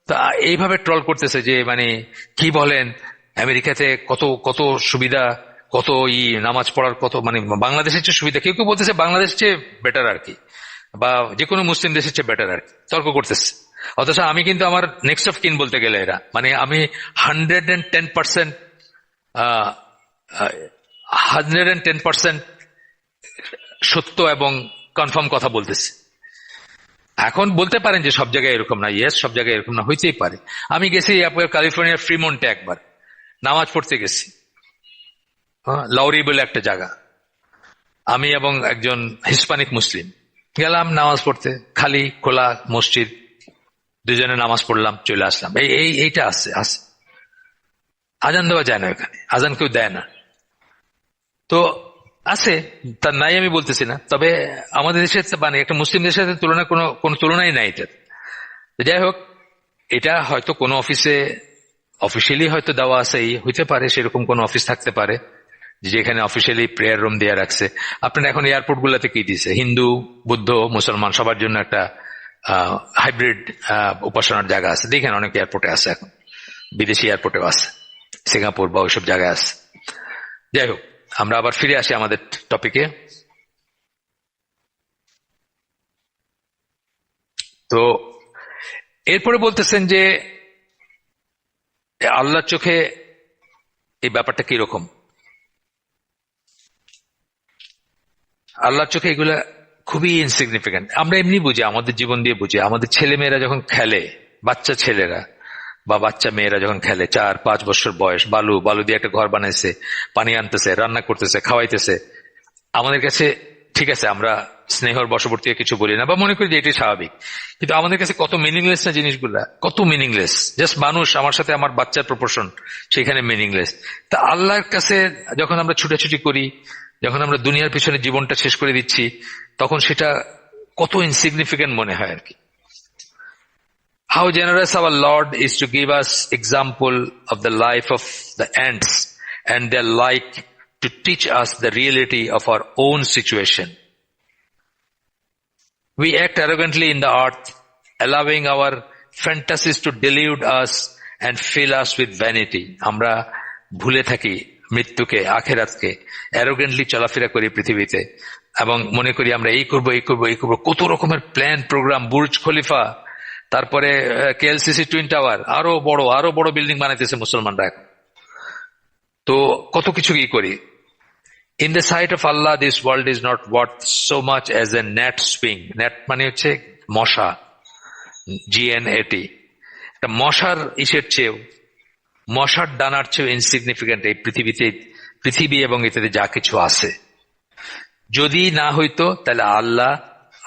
তা এইভাবে ট্রল করতেছে যে মানে কি বলেন, আমেরিকাতে কত কত সুবিধা, কত নামাজ পড়ার কত, মানে বাংলাদেশের চেয়ে সুবিধা, কেউ কেউ বলতেছে বাংলাদেশের চেয়ে বেটার আর কি, বা যে কোনো মুসলিম দেশের চেয়ে বেটার আর কি, তর্ক করতেছে। অথচ আমি কিন্তু আমার নেক্সট অফ কিন বলতে গেলে এরা, মানে আমি 110% 110% সত্য এবং কনফার্ম কথা বলতেছে। এখন বলতে পারেন যে সব জায়গায় এরকম না, ইয়েস সব জায়গায় এরকম না, হইতেই পারে। আমি গেছি আপনার ক্যালিফোর্নিয়ার ফ্রিমন্টে একবার নামাজ পড়তে গেছি, লাউরি বলে একটা জায়গা, আমি এবং একজন হিসপানিক মুসলিম গেলাম নামাজ পড়তে, খালি খোলা মসজিদ, দুজনে নামাজ পড়লাম, চলে আসলাম। এইটা আছে। আজান দেওয়া যায় না এখানে, আজান কেউ দেয় না, তো আছে, তার নাই আমি বলতেছি না, তবে আমাদের দেশের মানে একটা মুসলিম দেশের সাথে তুলনা কোনো তুলনাই নাই এটা। যাই হোক, এটা হয়তো কোনো অফিসে অফিসিয়ালি হয়তো দেওয়া আছে, হইতে পারে সেরকম কোন অফিস থাকতে পারে যেখানে অফিসিয়ালি প্রেয়ার রুম দিয়ে রাখছে। আপনার এখন এয়ারপোর্ট গুলাতে কি দিছে, হিন্দু বৌদ্ধ মুসলমান সবার জন্য একটা হাইব্রিড উপাসনার জায়গা আছে, দেখেন অনেক এয়ারপোর্টে আছে, এখন বিদেশি এয়ারপোর্টেও আছে, সিঙ্গাপুর বা ওইসব জায়গায় আছে। যাই হোক, আমরা আবার ফিরে আসি আমাদের টপিকে। তো এরপরে বলতেছেন যে আল্লাহর চোখে এই ব্যাপারটা কিরকম। আল্লাহর চোখে এগুলা খুবই ইনসিগনিফিকেন্ট। আমরা এমনি বুঝি, আমাদের জীবন দিয়ে বুঝি, আমাদের ছেলে মেয়েরা যখন খেলে, বাচ্চা ছেলেরা বা বাচ্চা মেয়েরা যখন খেলে, 4-5 বছর বয়স, বালু দিয়ে একটা ঘর বানাইছে, পানি আনতেছে, রান্না করতেছে, খাওয়াইতেছে, আমাদের কাছে ঠিক আছে, আমরা স্নেহর বশবর্তী কিছু বলি না বা মনে করি যে এটি স্বাভাবিক, কিন্তু আমাদের কাছে কত মিনিংলেস না জিনিসগুলা, কত মিনিংলেস। জাস্ট মানুষ, আমার সাথে আমার বাচ্চার প্রপোর্শন সেখানে মিনিংলেস। তা আল্লাহর কাছে যখন আমরা ছুটাছুটি করি, যখন আমরা দুনিয়ার পিছনে জীবনটা শেষ করে দিচ্ছি, তখন সেটা কত ইনসিগনিফিকেন্ট মনে হয় আর কি। How generous our Lord is to give us example of the life of the ants and their like, to teach us the reality of our own situation. We act arrogantly in the earth, allowing our fantasies to delude us and fill us with vanity. আমরা ভুলে থাকি মৃত্যুকে, আখেরাতকে, অ্যারোগেন্টলি চলাফেরা করি পৃথিবীতে এবং মনে করি আমরা এই করব, কত রকমের প্ল্যান প্রোগ্রাম, বুর্জ খলিফা, তারপরে কেএলসিসি টুইন টাওয়ার, আরো বড় বিল্ডিং বানাইতেছে মুসলমানরা এখন, তো কত কিছু কি করি। In the sight of Allah, this world is not worth so much as a gnat swing. gnat মানে হচ্ছে মশা, GNAT, একটা মশার ইসের চেয়েও, মশার ডানার চেয়েও ইনসিগনিফিকেন্ট এই পৃথিবী এবং এতে যা কিছু আছে। যদি না হইতো তাহলে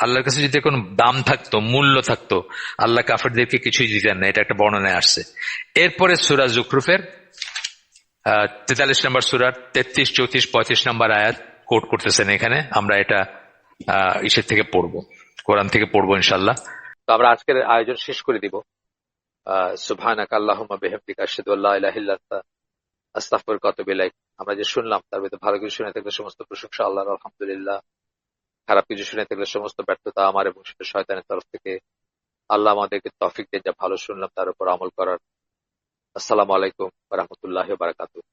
আল্লাহর কাছে যদি কোনো দাম থাকতো, মূল্য থাকতো, আল্লাহ কাফেরদেরকে কিছুই দিতেন না। এটা একটা বর্ণনায় আসছে। এরপরে সূরা জুখরুফের 43 নম্বর সূরার 33, 34, 35 নম্বর আয়াত কোট করতেছেন এখানে। আমরা এটা ইসের থেকে পড়বো, কোরআন থেকে পড়বো ইনশাল্লাহ। তো আমরা আজকের আয়োজন শেষ করে দিব। সুবহানাকা আল্লাহুম্মা বিহামদিকা আশহাদু আল্লা ইলাহা ইল্লা আনতা আস্তাগফিরুকা ওয়া আতুবু ইলাইক। আমরা যে শুনলাম তার ভিতরে ভালো কিছু শুনে থাকলে সমস্ত প্রশংসা আল্লাহর, আলহামদুলিল্লাহ। খারাপ কিছু শুনে থাকলে সমস্ত ব্যর্থতা আমার এবং সেটা শয়তানের তরফ থেকে। আল্লাহ আমাদেরকে তৌফিক দেন যা ভালো শুনলাম তার উপর আমল করার। আসসালামু আলাইকুম ওয়া রাহমাতুল্লাহি ওয়া বারাকাতুহু।